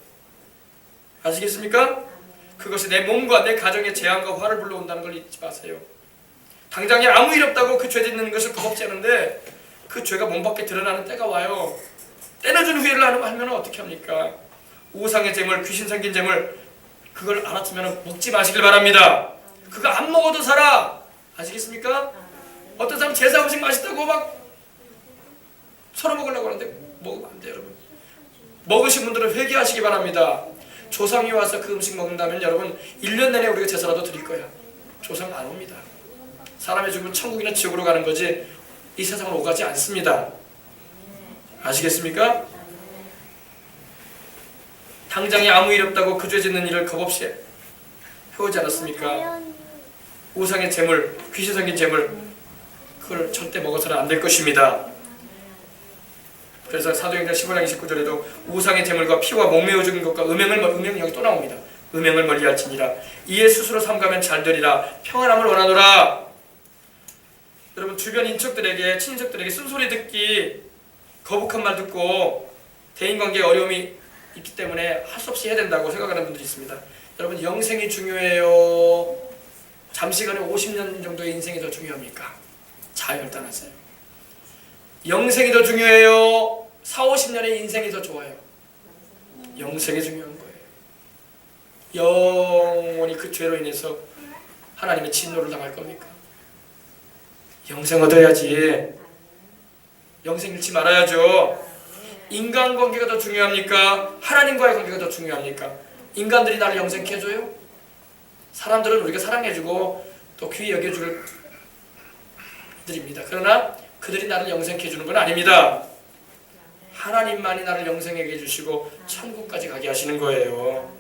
아시겠습니까? 그것이 내 몸과 내 가정에 재앙과 화를 불러온다는 걸 잊지 마세요. 당장에 아무 일 없다고 그 죄 짓는 것을 겁없지 않은데 그 죄가 몸 밖에 드러나는 때가 와요. 때려준 후회를 하면 어떻게 합니까? 우상의 재물, 귀신 생긴 재물, 그걸 알았으면 먹지 마시길 바랍니다. 그거 안 먹어도 살아. 아시겠습니까? 어떤 사람 제사 음식 맛있다고 막 서로 먹으려고 하는데 먹으면 안 돼요, 여러분. 먹으신 분들은 회개하시기 바랍니다. 조상이 와서 그 음식 먹는다면 여러분 1년 내내 우리가 제사라도 드릴 거야. 조상 안 옵니다. 사람의 죽으면 천국이나 지옥으로 가는 거지 이 세상을 오가지 않습니다. 아시겠습니까? 당장에 아무 일 없다고 그 죄 짓는 일을 겁없이 해오지 않았습니까? 우상의 재물, 귀신 생긴 재물, 그걸 절대 먹어서는 안 될 것입니다. 그래서 사도행전 15장 29절에도 우상의 재물과 피와 목매어 죽인 것과 음행은 여기 또 나옵니다. 음행을 멀리할지니라. 이에 스스로 삼가면 잘 되리라. 평안함을 원하노라. 여러분 주변 인척들에게, 친인척들에게 쓴소리 듣기, 거북한 말 듣고 대인관계에 어려움이 있기 때문에 할 수 없이 해야 된다고 생각하는 분들이 있습니다. 여러분 영생이 중요해요? 잠시간에 50년 정도의 인생이 더 중요합니까? 자결단하세요. 영생이 더 중요해요? 4, 50년의 인생이 더 좋아요? 영생이 중요한 거예요. 영원히 그 죄로 인해서 하나님의 진노를 당할 겁니까? 영생 얻어야지. 영생 잃지 말아야죠. 인간관계가 더 중요합니까? 하나님과의 관계가 더 중요합니까? 인간들이 나를 영생케 해줘요? 사람들은 우리가 사랑해주고 또 귀히 여겨줄 들입니다. 그러나 그들이 나를 영생케 해주는 건 아닙니다. 하나님만이 나를 영생하게 해주시고 천국까지 가게 하시는 거예요.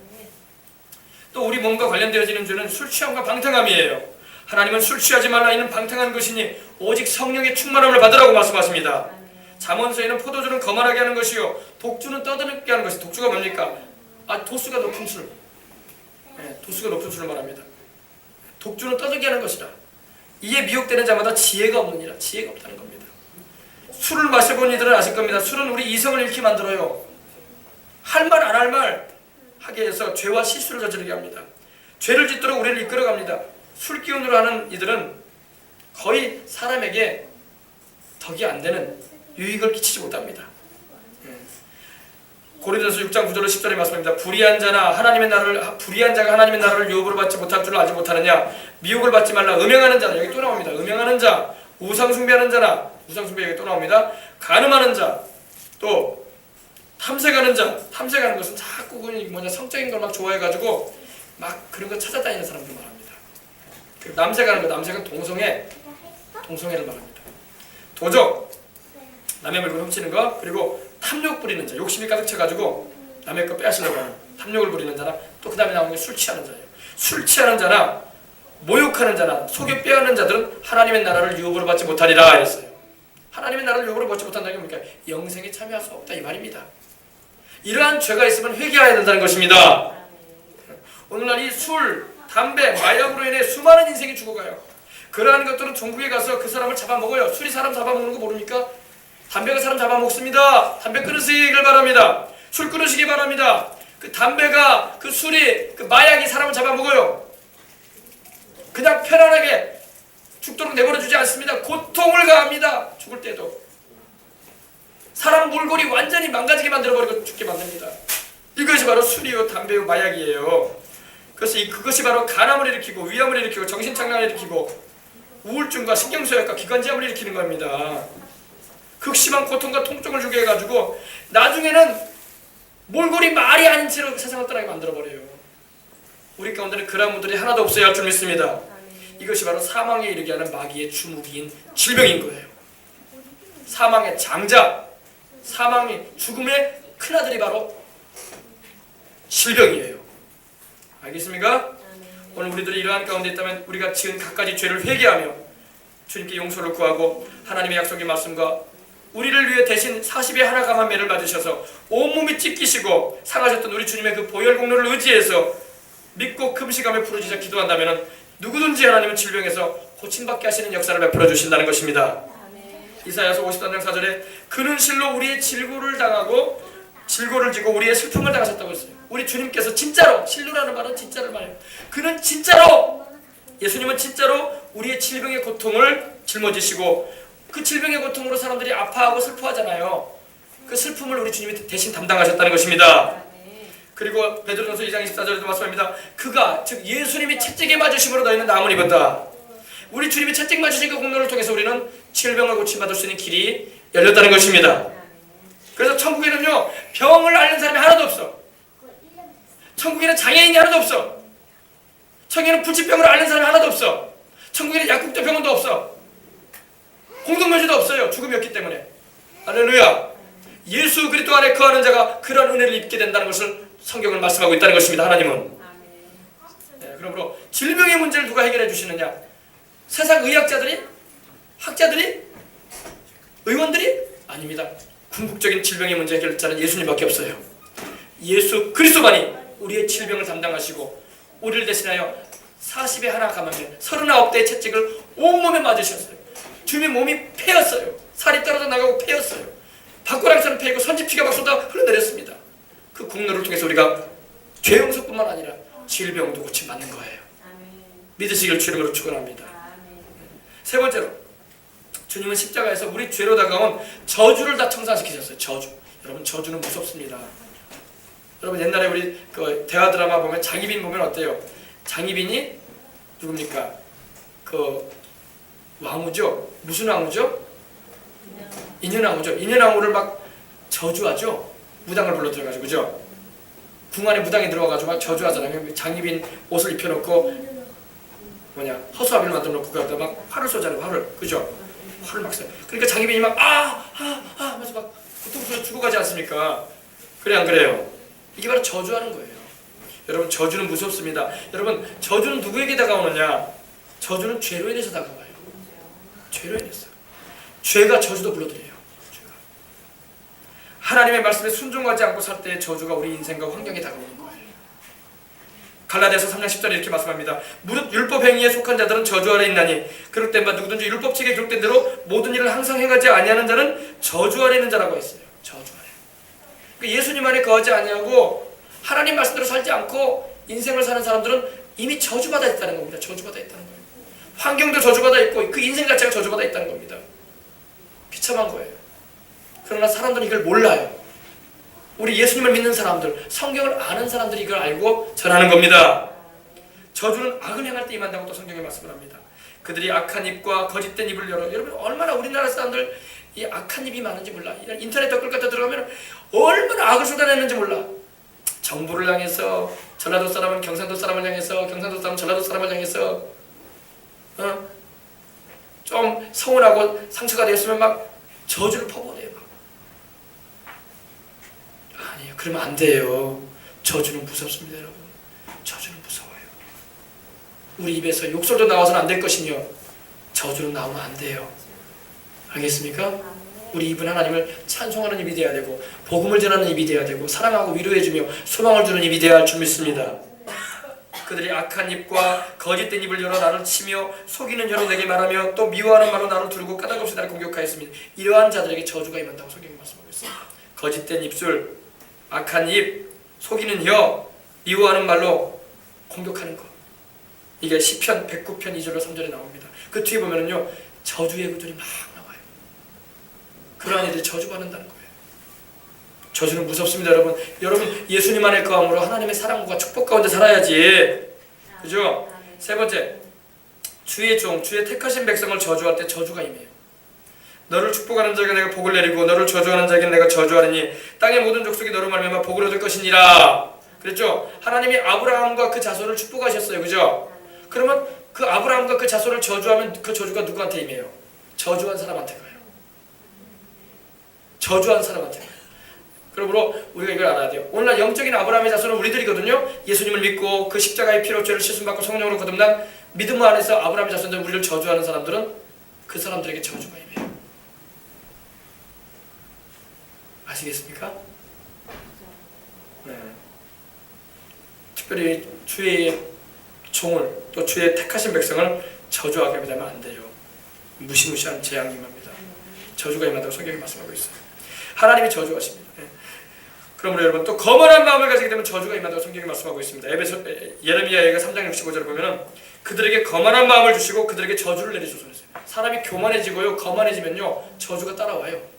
또 우리 몸과 관련되어지는 죄는 술 취함과 방탕함이에요. 하나님은 술 취하지 말라 이는 방탕한 것이니 오직 성령의 충만함을 받으라고 말씀하십니다. 잠언서에는 포도주는 거만하게 하는 것이요 독주는 떠드럽게 하는 것이. 독주가 뭡니까? 도수가 높은 술. 도수가 높은 술을 말합니다. 독주는 떠들게 하는 것이라. 이에 미혹되는 자마다 지혜가 없느니라. 지혜가 없다는 겁니다. 술을 마셔본 이들은 아실 겁니다. 술은 우리 이성을 잃게 만들어요. 할 말 안 할 말 하게 해서 죄와 실수를 저지르게 합니다. 죄를 짓도록 우리를 이끌어갑니다. 술 기운으로 하는 이들은 거의 사람에게 덕이 안 되는 유익을 끼치지 못합니다. 고린도서 6장 9절로 10절에 말씀합니다. 불의한 자가 하나님의 나라를 유업으로 받지 못할 줄 알지 못하느냐. 미혹을 받지 말라. 음행하는 자는 여기 또 나옵니다. 음행하는 자, 우상숭배하는 자나, 우상숭배 여기 또 나옵니다. 간음하는 자, 또 탐색하는 자. 탐색하는 것은 자꾸 성적인 걸 막 좋아해가지고 막 그런 거 찾아다니는 사람들 말합니다. 남색하는 거, 남색은 동성애를 말합니다. 도적, 남의 물건 훔치는 거, 그리고 탐욕 부리는 자, 욕심이 가득 차가지고 남의 거 빼앗으려고 하는 탐욕을 부리는 자나, 또 그 다음에 나오는 게 술 취하는 자예요. 술 취하는 자나 모욕하는 자나 속여 빼앗는 자들은 하나님의 나라를 유업으로 받지 못하리라 했어요. 하나님의 나라를 유업으로 받지 못한다는 게 뭡니까? 영생에 참여할 수 없다 이 말입니다. 이러한 죄가 있으면 회개해야 된다는 것입니다. 오늘날 이 술, 담배, 마약으로 인해 수많은 인생이 죽어가요. 그러한 것들은 종국에 가서 그 사람을 잡아먹어요. 술이 사람 잡아먹는 거 모릅니까? 담배가 사람 잡아먹습니다. 담배 끊으시길 바랍니다. 술 끊으시기 바랍니다. 그 담배가, 그 술이, 그 마약이 사람을 잡아먹어요. 그냥 편안하게 죽도록 내버려주지 않습니다. 고통을 가합니다. 죽을 때도. 사람 몰골이 완전히 망가지게 만들어버리고 죽게 만듭니다. 이것이 바로 술이요, 담배요, 마약이에요. 그래서 그것이 바로 간암을 일으키고 위암을 일으키고 정신착란을 일으키고 우울증과 신경쇠약과 기관지암을 일으키는 겁니다. 극심한 고통과 통증을 주게 해가지고 나중에는 몰골이 말이 아닌 채로 세상을 떠나게 만들어버려요. 우리 가운데는 그런 분들이 하나도 없어야 할 줄 믿습니다. 이것이 바로 사망에 이르게 하는 마귀의 주무기인 질병인 거예요. 사망의 장자, 사망의 죽음의 큰아들이 바로 질병이에요. 알겠습니까? 오늘 우리들이 이러한 가운데 있다면 우리가 지은 갖가지 죄를 회개하며 주님께 용서를 구하고 하나님의 약속의 말씀과 우리를 위해 대신 40의 하나 감한 매를 맞으셔서 온몸이 찢기시고 상하셨던 우리 주님의 그 보혈 공로를 의지해서 믿고 금식하며 부르짖어 기도한다면 누구든지 하나님은 질병에서 고침받게 하시는 역사를 베풀어 주신다는 것입니다. 이사야서 53장 4절에 그는 실로 우리의 질고를 당하고 질고를 지고 우리의 슬픔을 당하셨다고 했어요. 우리 주님께서 진짜로, 실로라는 말은 진짜를 말해요. 그는 진짜로, 예수님은 진짜로 우리의 질병의 고통을 짊어지시고 그 질병의 고통으로 사람들이 아파하고 슬퍼하잖아요. 그 슬픔을 우리 주님이 대신 담당하셨다는 것입니다. 그리고 베드로전서 2장 24절에도 말씀합니다. 그가, 즉 예수님이 채찍에 맞으심으로 너희는 나음을 입었다. 우리 주님이 채찍 맞으신 그 공로를 통해서 우리는 질병을 고침받을 수 있는 길이 열렸다는 것입니다. 그래서 천국에는요, 병을 앓는 사람이 하나도 없어. 천국에는 장애인이 하나도 없어. 천국에는 불치병을 앓는 사람이 하나도 없어. 천국에는 약국도 병원도 없어. 공동묘지도 없어요. 죽음이 없기 때문에. 할렐루야. 예수 그리스도 안에 거하는 자가 그런 은혜를 입게 된다는 것을 성경을 말씀하고 있다는 것입니다. 하나님은. 네, 그러므로 질병의 문제를 누가 해결해 주시느냐? 세상 의학자들이? 학자들이? 의원들이? 아닙니다. 궁극적인 질병의 문제 해결자는 예수님밖에 없어요. 예수 그리스도만이 우리의 질병을 담당하시고 우리를 대신하여 40의 하나 감하며 39대의 채찍을 온몸에 맞으셨어요. 주님의 몸이 패였어요. 살이 떨어져 나가고 패였어요. 밥고랑이처럼 패이고 선지피가 막 쏟아 흘러내렸습니다. 그 공로를 통해서 우리가 죄 용서뿐만 아니라 질병도 고침받는 거예요. 믿으시길 주님으로 축원합니다. 세 번째로 주님은 십자가에서 우리 죄로 다가온 저주를 다 청산시키셨어요. 저주. 여러분 저주는 무섭습니다. 여러분 옛날에 우리 그 대화 드라마 보면 장희빈 보면 어때요? 장희빈이 누굽니까? 그 왕후죠. 무슨 왕후죠? 인현왕후죠. 인현왕후를 막 저주하죠. 무당을 불러 들어가지고 그죠? 궁 안에 무당이 들어와가지고 막 저주하잖아요. 장희빈 옷을 입혀놓고 허수아비를 만들어 놓고 거기다 막 활을 쏘잖아요. 활을 그죠? 활을 막 쏴요. 그러니까 장희빈이 막 하면서 막 고통스러워 죽어가지 않습니까? 그래 안 그래요? 이게 바로 저주하는 거예요. 여러분 저주는 무섭습니다. 여러분 저주는 누구에게 다가오느냐? 저주는 죄로 인해서 다가와요. 죄로 인해서. 죄가 저주도 불러들여요. 죄가. 하나님의 말씀에 순종하지 않고 살 때의 저주가 우리 인생과 환경에 다가오는 거예요. 갈라디아서 3장 10절에 이렇게 말씀합니다. 무릇 율법 행위에 속한 자들은 저주 아래 있나니 그럴 때마다 누구든지 율법책에 기록된 대로 모든 일을 항상 행하지 아니하는 자는 저주 아래 있는 자라고 했어요. 저주 아래. 그러니까 예수님 안에 거하지 아니하고 하나님 말씀대로 살지 않고 인생을 사는 사람들은 이미 저주받아 있다는 겁니다. 저주받아 있다는 거예요. 환경도 저주받아 있고 그 인생 자체가 저주받아 있다는 겁니다. 비참한 거예요. 그러나 사람들은 이걸 몰라요. 우리 예수님을 믿는 사람들, 성경을 아는 사람들이 이걸 알고 전하는 겁니다. 저주는 악을 행할 때 임한다고 또 성경에 말씀을 합니다. 그들이 악한 입과 거짓된 입을 열어. 여러분 얼마나 우리나라 사람들 이 악한 입이 많은지 몰라. 인터넷 댓글 같은 데 들어가면 얼마나 악을 쏟아내는지 몰라. 정부를 향해서, 전라도 사람은 경상도 사람을 향해서, 경상도 사람은 전라도 사람을 향해서 좀 서운하고 상처가 되었으면 막 저주를 퍼부어내요. 그러면 안 돼요. 저주는 무섭습니다, 여러분. 저주는 무서워요. 우리 입에서 욕설도 나와서는 안 될 것이며 저주는 나오면 안 돼요. 알겠습니까? 우리 입은 하나님을 찬송하는 입이 되어야 되고 복음을 전하는 입이 되어야 되고 사랑하고 위로해주며 소망을 주는 입이 되어야 할 줄 믿습니다. 그들이 악한 입과 거짓된 입을 열어 나를 치며 속이는 혀로 내게 말하며 또 미워하는 말로 나를 두르고 까닭없이 나를 공격하였으니 이러한 자들에게 저주가 임한다고 성경이 말씀하고 있습니다. 거짓된 입술, 악한 입, 속이는 혀, 미워하는 말로 공격하는 것. 이게 시편 109편 2절로 3절에 나옵니다. 그 뒤에 보면은요 저주의 구절이 막 나와요. 그러한 이들이 저주받는다는 거예요. 저주는 무섭습니다, 여러분. 여러분 예수님 안에 거함으로 하나님의 사랑과 축복 가운데 살아야지. 그죠? 세 번째, 주의 종, 주의 택하신 백성을 저주할 때 저주가 임해요. 너를 축복하는 자에게 내가 복을 내리고 너를 저주하는 자에게 내가 저주하리니 땅의 모든 족속이 너로 말미암아 복을 얻을 것이니라. 그랬죠? 하나님이 아브라함과 그 자손을 축복하셨어요. 그죠? 그러면 그 아브라함과 그 자손을 저주하면 그 저주가 누구한테 임해요? 저주한 사람한테 가요. 저주한 사람한테 가요. 그러므로 우리가 이걸 알아야 돼요. 오늘날 영적인 아브라함의 자손은 우리들이거든요. 예수님을 믿고 그 십자가의 피로 죄를 씻음받고 성령으로 거듭난 믿음 안에서 아브라함의 자손들 우리를 저주하는 사람들은 그 사람들에게 저주가 임해요. 아시겠습니까? 네. 특별히 주의 종을 또 주의 택하신 백성을 저주하게 되면 안 돼요. 무시무시한 재앙이 임합니다. 저주가 임한다고 성경이 말씀하고 있어요. 하나님이 저주하십니다. 네. 그러므로 여러분 또 거만한 마음을 가지게 되면 저주가 임한다고 성경이 말씀하고 있습니다. 예레미야가 3장 65절을 보면은 그들에게 거만한 마음을 주시고 그들에게 저주를 내리소서 했어요. 사람이 교만해지고요 거만해지면요 저주가 따라와요.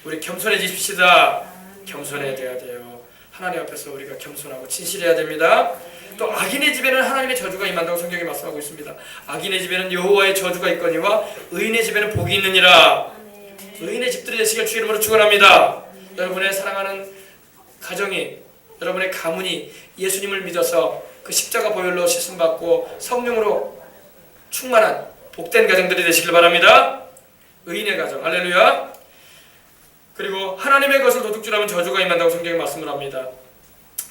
우리 겸손해지십시다. 겸손해져야 돼요. 하나님 앞에서 우리가 겸손하고 진실해야 됩니다. 또 악인의 집에는 하나님의 저주가 임한다고 성경이 말씀하고 있습니다. 악인의 집에는 여호와의 저주가 있거니와 의인의 집에는 복이 있느니라. 의인의 집들이 되시길 주 이름으로 축원합니다. 여러분의 사랑하는 가정이, 여러분의 가문이 예수님을 믿어서 그 십자가 보혈로 씻음받고 성령으로 충만한 복된 가정들이 되시길 바랍니다. 의인의 가정, 할렐루야. 그리고 하나님의 것을 도둑질하면 저주가 임한다고 성경이 말씀을 합니다.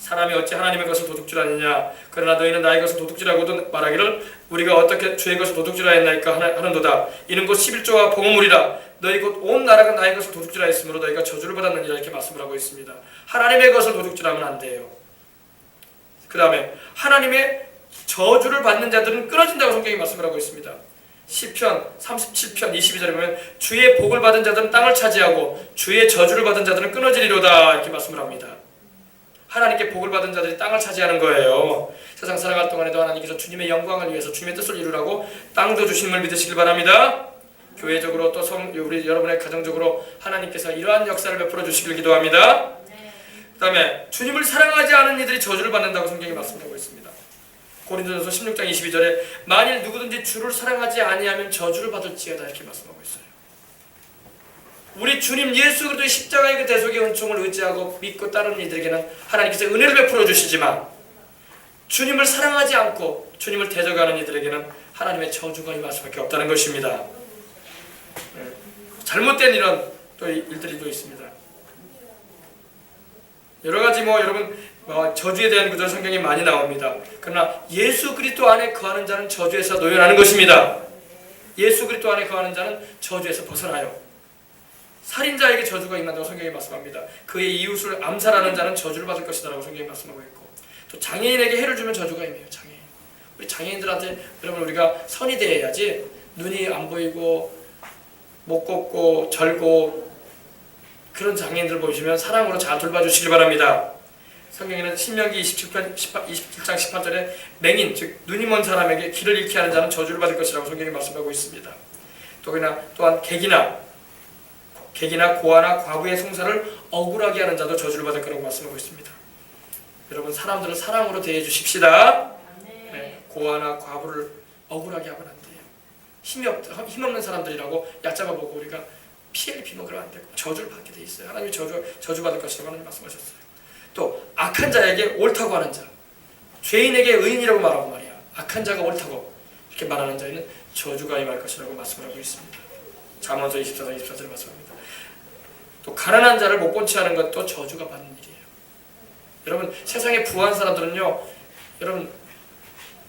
사람이 어찌 하나님의 것을 도둑질하느냐. 그러나 너희는 나의 것을 도둑질하고도 말하기를 우리가 어떻게 주의 것을 도둑질하였나이까 하는도다. 이는 곧 11조와 봉헌물이라. 너희 곧 온 나라가 나의 것을 도둑질하였으므로 너희가 저주를 받았느니라. 이렇게 말씀을 하고 있습니다. 하나님의 것을 도둑질하면 안 돼요. 그 다음에 하나님의 저주를 받는 자들은 끊어진다고 성경이 말씀을 하고 있습니다. 시편 37편 22절에 보면 주의 복을 받은 자들은 땅을 차지하고 주의 저주를 받은 자들은 끊어지리로다. 이렇게 말씀을 합니다. 하나님께 복을 받은 자들이 땅을 차지하는 거예요. 세상 살아갈 동안에도 하나님께서 주님의 영광을 위해서 주님의 뜻을 이루라고 땅도 주심을 믿으시길 바랍니다. 교회적으로 또 우리 여러분의 가정적으로 하나님께서 이러한 역사를 베풀어 주시길 기도합니다. 그 다음에 주님을 사랑하지 않은 이들이 저주를 받는다고 성경이 말씀하고 있습니다. 고린도전서 16장 22절에 만일 누구든지 주를 사랑하지 아니하면 저주를 받을지어다. 이렇게 말씀하고 있어요. 우리 주님 예수 그리스도의 십자가의 그 대속의 은총을 의지하고 믿고 따르는 이들에게는 하나님께서 은혜를 베풀어 주시지만 주님을 사랑하지 않고 주님을 대적하는 이들에게는 하나님의 저주가 임할 수밖에 없다는 것입니다. 잘못된 이런 또 일들이 또 있습니다. 여러가지 여러분 저주에 대한 구절 성경에 많이 나옵니다. 그러나 예수 그리스도 안에 거하는 자는 저주에서 노연하는 것입니다. 예수 그리스도 안에 거하는 자는 저주에서 벗어나요. 살인자에게 저주가 임한다고 성경이 말씀합니다. 그의 이웃을 암살하는 자는 저주를 받을 것이다 라고 성경이 말씀하고 있고, 또 장애인에게 해를 주면 저주가 임해요. 장애인. 우리 장애인들한테 여러분 우리가 선이 대해야지 눈이 안 보이고 못 걷고 절고 그런 장애인들 보시면 사랑으로 잘 돌봐주시길 바랍니다. 성경에는 신명기 27장 18절에 맹인, 즉 눈이 먼 사람에게 길을 잃게 하는 자는 저주를 받을 것이라고 성경이 말씀하고 있습니다. 또한 객이나 고아나 과부의 송사를 억울하게 하는 자도 저주를 받을 거라고 말씀하고 있습니다. 여러분 사람들을 사랑으로 대해 주십시다. 네, 고아나 과부를 억울하게 하면 안 돼요. 힘없는 사람들이라고 얕잡아 보고 우리가 피해를 입히면 그러면 안 되고 저주를 받게 돼 있어요. 하나님이 저주 받을 것이라고 하나님 말씀하셨어요. 또 악한 자에게 옳다고 하는 자, 죄인에게 의인이라고 말하고 말이야. 악한 자가 옳다고 이렇게 말하는 자에는 저주가 임할 것이라고 말씀을 하고 있습니다. 잠언서 24장 24절에 말씀합니다. 또 가난한 자를 못 본 채 하는 것도 저주가 받는 일이에요. 여러분 세상에 부한 사람들은요, 여러분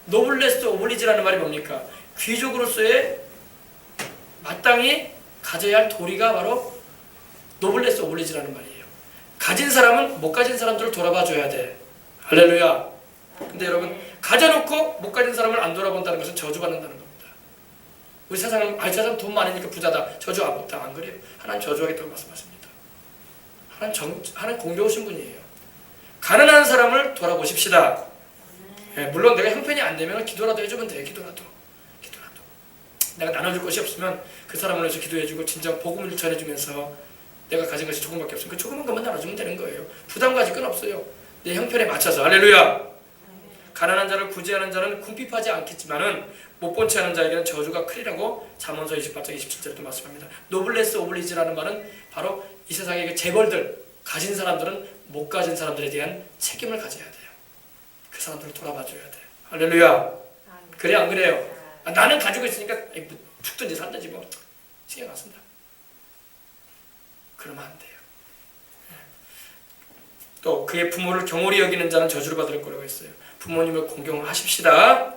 노블레스 오블리지라는 말이 뭡니까? 귀족으로서의 마땅히 가져야 할 도리가 바로 노블레스 오블리지라는 말이에요. 가진 사람은 못 가진 사람들을 돌아봐 줘야 돼. 할렐루야. 근데 여러분 가져놓고 못 가진 사람을 안 돌아본다는 것은 저주받는다는 겁니다. 우리 세상은 저 사람 돈 많으니까 부자다. 저주 안 그래요. 하나님 저주하겠다고 말씀하십니다. 하나님 공평하신 분이에요. 가난한 사람을 돌아보십시다. 예, 물론 내가 형편이 안 되면 기도라도 해주면 돼요. 기도라도. 내가 나눠줄 것이 없으면 그 사람을 위해서 기도해주고 진정 복음을 전해주면서 내가 가진 것이 조금밖에 없으면 그 조그만 것만 나눠주면 되는 거예요. 부담 가질 건 없어요. 내 형편에 맞춰서. 할렐루야. 가난한 자를 구제하는 자는 궁핍하지 않겠지만은 못 본 채 하는 자에게는 저주가 크리라고 잠언서 28장 27절에도 말씀합니다. 노블레스 오블리지라는 말은 바로 이 세상의 재벌들, 가진 사람들은 못 가진 사람들에 대한 책임을 가져야 돼요. 그 사람들을 돌아봐줘야 돼요. 할렐루야. 그래 안 그래요? 나는 가지고 있으니까 죽든지 살든지 뭐 신경 안 쓴다. 그러면 안 돼요. 또 그의 부모를 경홀히 여기는 자는 저주를 받을 거라고 했어요. 부모님을 공경하십시다.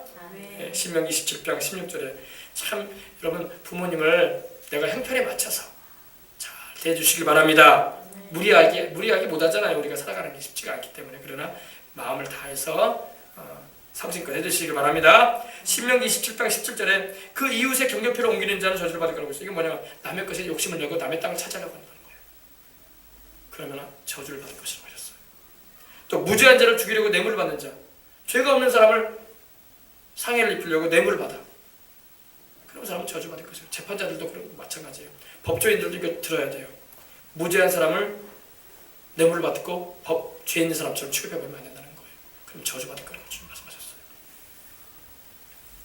신명기 17장 16절에 참 여러분 부모님을 내가 형편에 맞춰서 잘 대해주시길 바랍니다. 무리하게 못하잖아요. 우리가 살아가는 게 쉽지가 않기 때문에. 그러나 마음을 다해서 성심껏 해주시길 바랍니다. 신명기 27장 17절에 그 이웃의 경계표를 옮기는 자는 저주를 받을 거라고 했어요. 이게 뭐냐면 남의 것에 욕심을 내고 남의 땅을 찾아가고 한다는 거예요. 그러면 저주를 받을 것이라고 하셨어요. 또 무죄한 자를 죽이려고 뇌물을 받는 자, 죄가 없는 사람을 상해를 입히려고 뇌물을 받아. 그런 사람은 저주 받을 것이에요. 재판자들도 그런 마찬가지예요. 법조인들도 이거 들어야 돼요. 무죄한 사람을 뇌물을 받고 죄 있는 사람처럼 취급해버리면 안 된다는 거예요. 그럼 저주 받을 거라고 주님 말씀하셨어요.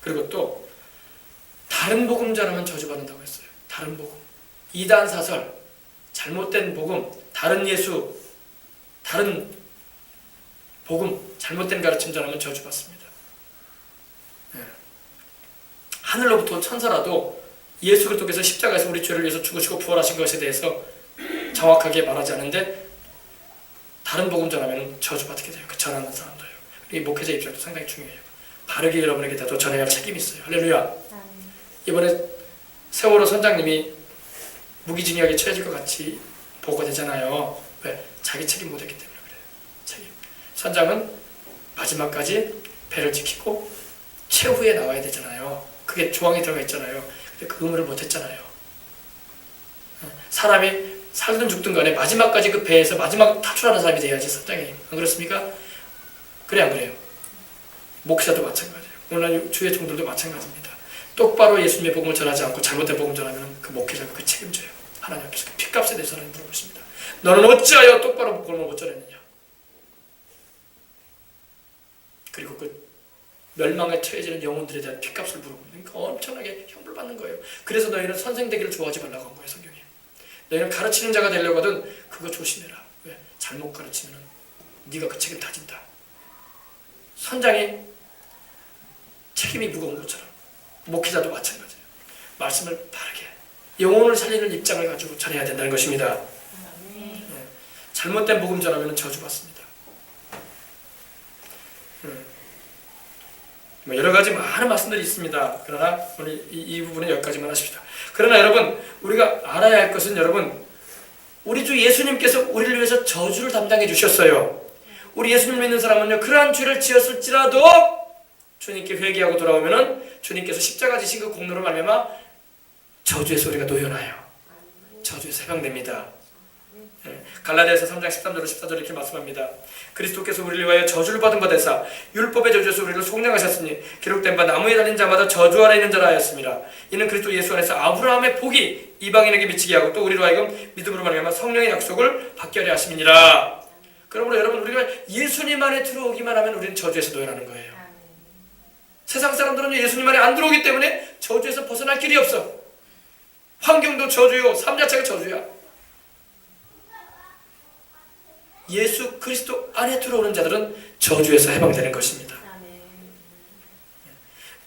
그리고 또 다른 복음 전하면 저주받는다고 했어요. 다른 복음, 이단 사설, 잘못된 복음, 다른 예수, 다른 복음, 잘못된 가르침 전하면 저주받습니다. 하늘로부터 천사라도 예수 그리스도께서 십자가에서 우리 죄를 위해서 죽으시고 부활하신 것에 대해서 정확하게 말하지 않는데 다른 복음 전하면 저주받게 돼요. 그 전하는 사람도요. 이 목회자 입장도 상당히 중요해요. 바르게 여러분에게 다 전해야 할 책임이 있어요. 할렐루야. 이번에 세월호 선장님이 무기징역에 처해질 것 같이 보고되잖아요. 왜? 자기 책임 못했기 때문에 그래요. 책임. 선장은 마지막까지 배를 지키고 최후에 나와야 되잖아요. 그게 조항에 들어가 있잖아요. 근데 그 의무를 못했잖아요. 사람이 살든 죽든 간에 마지막까지 그 배에서 마지막 탈출하는 사람이 돼야지 선장이. 안 그렇습니까? 그래 안 그래요? 목사도 마찬가지예요. 오늘 주의 종들도 마찬가지입니다. 똑바로 예수님의 복음을 전하지 않고 잘못된 복음을 전하면 그 목회자가 그 책임져요. 하나님 앞에서 그 핏값에 대해서 하나님 물어보십니다. 너는 어찌하여 똑바로 복음을 못 전했느냐? 그리고 그 멸망에 처해지는 영혼들에 대한 핏값을 물어보면 그러니까 엄청나게 형벌 받는 거예요. 그래서 너희는 선생 되기를 좋아하지 말라고 한 거예요. 성경이. 너희는 가르치는 자가 되려고 하든 그거 조심해라. 왜? 잘못 가르치면 네가 그 책임 다진다. 선장이 책임이 무거운 것처럼 목회자도 마찬가지예요. 말씀을 바르게 영혼을 살리는 입장을 가지고 전해야 된다는 것입니다. 잘못된 복음 전하면 저주받습니다. 여러 가지 많은 말씀들이 있습니다. 그러나 오늘 이 부분은 여기까지만 하십시다. 그러나 여러분 우리가 알아야 할 것은 여러분 우리 주 예수님께서 우리를 위해서 저주를 담당해 주셨어요. 우리 예수님 믿는 사람은요 그러한 죄를 지었을지라도 주님께 회개하고 돌아오면은 주님께서 십자가 지신 그 공로로 말미암아 저주에서 우리가 놓여나요. 저주에서 해방됩니다. 갈라디아서 3장 13절 14절 이렇게 말씀합니다. 그리스도께서 우리를 위하여 저주를 받은 바 되사 율법의 저주에서 우리를 속량하셨으니 기록된 바 나무에 달린 자마다 저주 아래 있는 자라 하였습니다. 이는 그리스도 예수 안에서 아브라함의 복이 이방인에게 미치게 하고 또 우리로 하여금 믿음으로 말미암아 성령의 약속을 받게 하려 하심이니라. 그러므로 여러분 우리가 예수님 안에 들어오기만 하면 우리는 저주에서 놓여나는 거예요. 세상 사람들은 예수님 안에 안 들어오기 때문에 저주에서 벗어날 길이 없어. 환경도 저주요, 삶 자체가 저주야. 예수 그리스도 안에 들어오는 자들은 저주에서 해방되는 것입니다.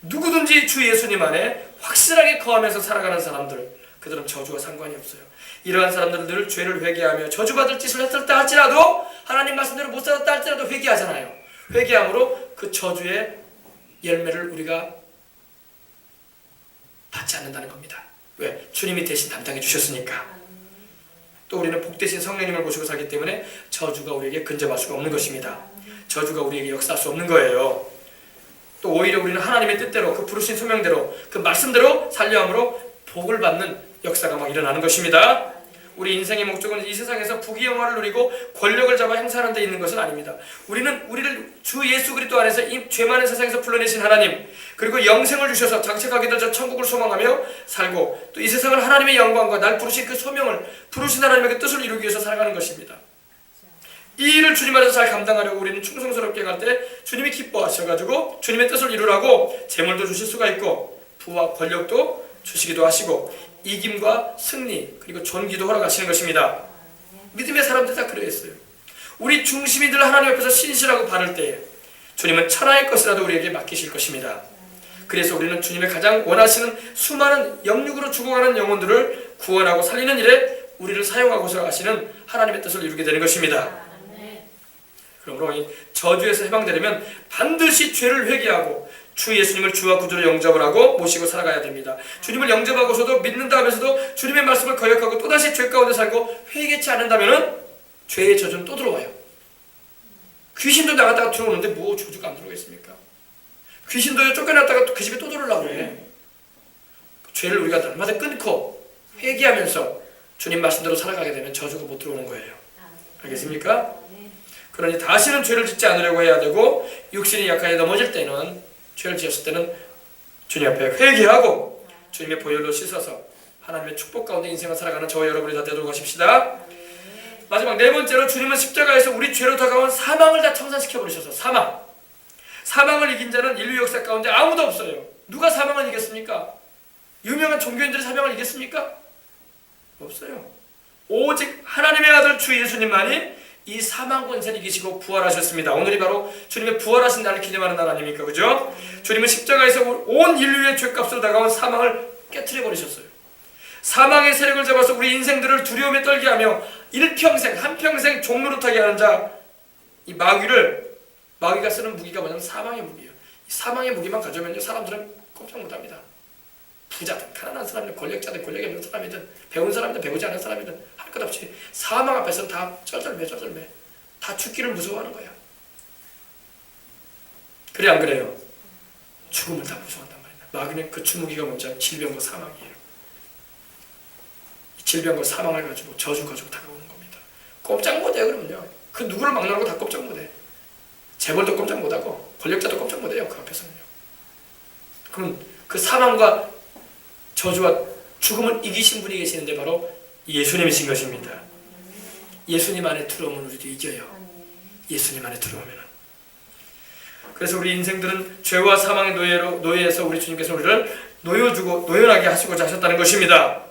누구든지 주 예수님 안에 확실하게 거하면서 살아가는 사람들, 그들은 저주와 상관이 없어요. 이러한 사람들은 늘 죄를 회개하며 저주받을 짓을 했었다 할지라도 하나님 말씀대로 못 살았다 할지라도 회개하잖아요. 회개함으로 그 저주의 열매를 우리가 받지 않는다는 겁니다. 왜? 주님이 대신 담당해 주셨으니까. 또 우리는 복되신 성령님을 모시고 살기 때문에 저주가 우리에게 근접할 수가 없는 것입니다. 저주가 우리에게 역사할 수 없는 거예요. 또 오히려 우리는 하나님의 뜻대로 그 부르신 소명대로 그 말씀대로 살려 함으로 복을 받는 역사가 막 일어나는 것입니다. 우리 인생의 목적은 이 세상에서 부귀영화를 누리고 권력을 잡아 행사하는 데 있는 것은 아닙니다. 우리는 우리를 주 예수 그리스도 안에서 이 죄 많은 세상에서 불러내신 하나님, 그리고 영생을 주셔서 장착하게 되어 천국을 소망하며 살고, 또 이 세상을 하나님의 영광과 날 부르신 그 소명을 부르신 하나님의 뜻을 이루기 위해서 살아가는 것입니다. 이 일을 주님 안에서 잘 감당하려고 우리는 충성스럽게 갈 때 주님이 기뻐하셔가지고 주님의 뜻을 이루라고 재물도 주실 수가 있고 부와 권력도 주시기도 하시고 이김과 승리 그리고 존귀도 허락하시는 것입니다. 믿음의 사람들 다 그러했어요. 우리 중심이 늘 하나님 앞에서 신실하고 바를 때에 주님은 천하의 것이라도 우리에게 맡기실 것입니다. 그래서 우리는 주님의 가장 원하시는 수많은 영육으로 죽어가는 영혼들을 구원하고 살리는 일에 우리를 사용하고서 하시는 하나님의 뜻을 이루게 되는 것입니다. 그러므로 이 저주에서 해방되려면 반드시 죄를 회개하고 주 예수님을 주와 구주로 영접을 하고 모시고 살아가야 됩니다. 주님을 영접하고서도 믿는다 하면서도 주님의 말씀을 거역하고 또다시 죄 가운데 살고 회개치 않는다면 죄의 저주는 또 들어와요. 귀신도 나갔다가 들어오는데 뭐 저주가 안 들어오겠습니까? 귀신도 쫓겨났다가 그 집에 또 들어오려고 그래. 죄를 우리가 날마다 끊고 회개하면서 주님 말씀대로 살아가게 되면 저주가 못 들어오는 거예요. 알겠습니까? 그러니 다시는 죄를 짓지 않으려고 해야 되고 육신이 약하게 넘어질 때는 죄를 지었을 때는 주님 앞에 회개하고 주님의 보혈로 씻어서 하나님의 축복 가운데 인생을 살아가는 저와 여러분이 다 되도록 하십시다. 마지막 네 번째로 주님은 십자가에서 우리 죄로 다가온 사망을 다 청산시켜 버리셔서 사망을 이긴 자는 인류 역사 가운데 아무도 없어요. 누가 사망을 이겼습니까? 유명한 종교인들이 사망을 이겼습니까? 없어요. 오직 하나님의 아들 주 예수님만이 이 사망 권세를 이기시고 부활하셨습니다. 오늘이 바로 주님의 부활하신 날을 기념하는 날 아닙니까? 그죠? 주님은 십자가에서 온 인류의 죄값으로 다가온 사망을 깨트려 버리셨어요. 사망의 세력을 잡아서 우리 인생들을 두려움에 떨게 하며 일평생 한평생 종노릇하게 하는 자, 이 마귀가 쓰는 무기가 뭐냐면 사망의 무기예요. 이 사망의 무기만 가져오면요 사람들은 꼼짝 못합니다. 부자든 가난한 사람이든 권력자든 권력 없는 사람이든 배운 사람이든 배우지 않은 사람이든 할 것 없이 사망 앞에서는 다 쩔쩔매 다 죽기를 무서워하는 거야. 그래 안 그래요? 죽음을 다 무서워한단 말이야. 마귀는 그 주무기가 뭔지 질병과 사망이에요. 이 질병과 사망을 가지고 저주 가지고 다가오는 겁니다. 꼼짝 못해요. 그러면요 그 누구를 막느라고 다 꼼짝 못해. 재벌도 꼼짝 못하고 권력자도 꼼짝 못해요. 그 앞에서는요. 그럼 그 사망과 저주와 죽음을 이기신 분이 계시는데 바로 예수님이신 것입니다. 예수님 안에 들어오면 우리도 이겨요. 예수님 안에 들어오면. 그래서 우리 인생들은 죄와 사망의 노예에서 우리 주님께서 우리를 노연하게 하시고자 하셨다는 것입니다.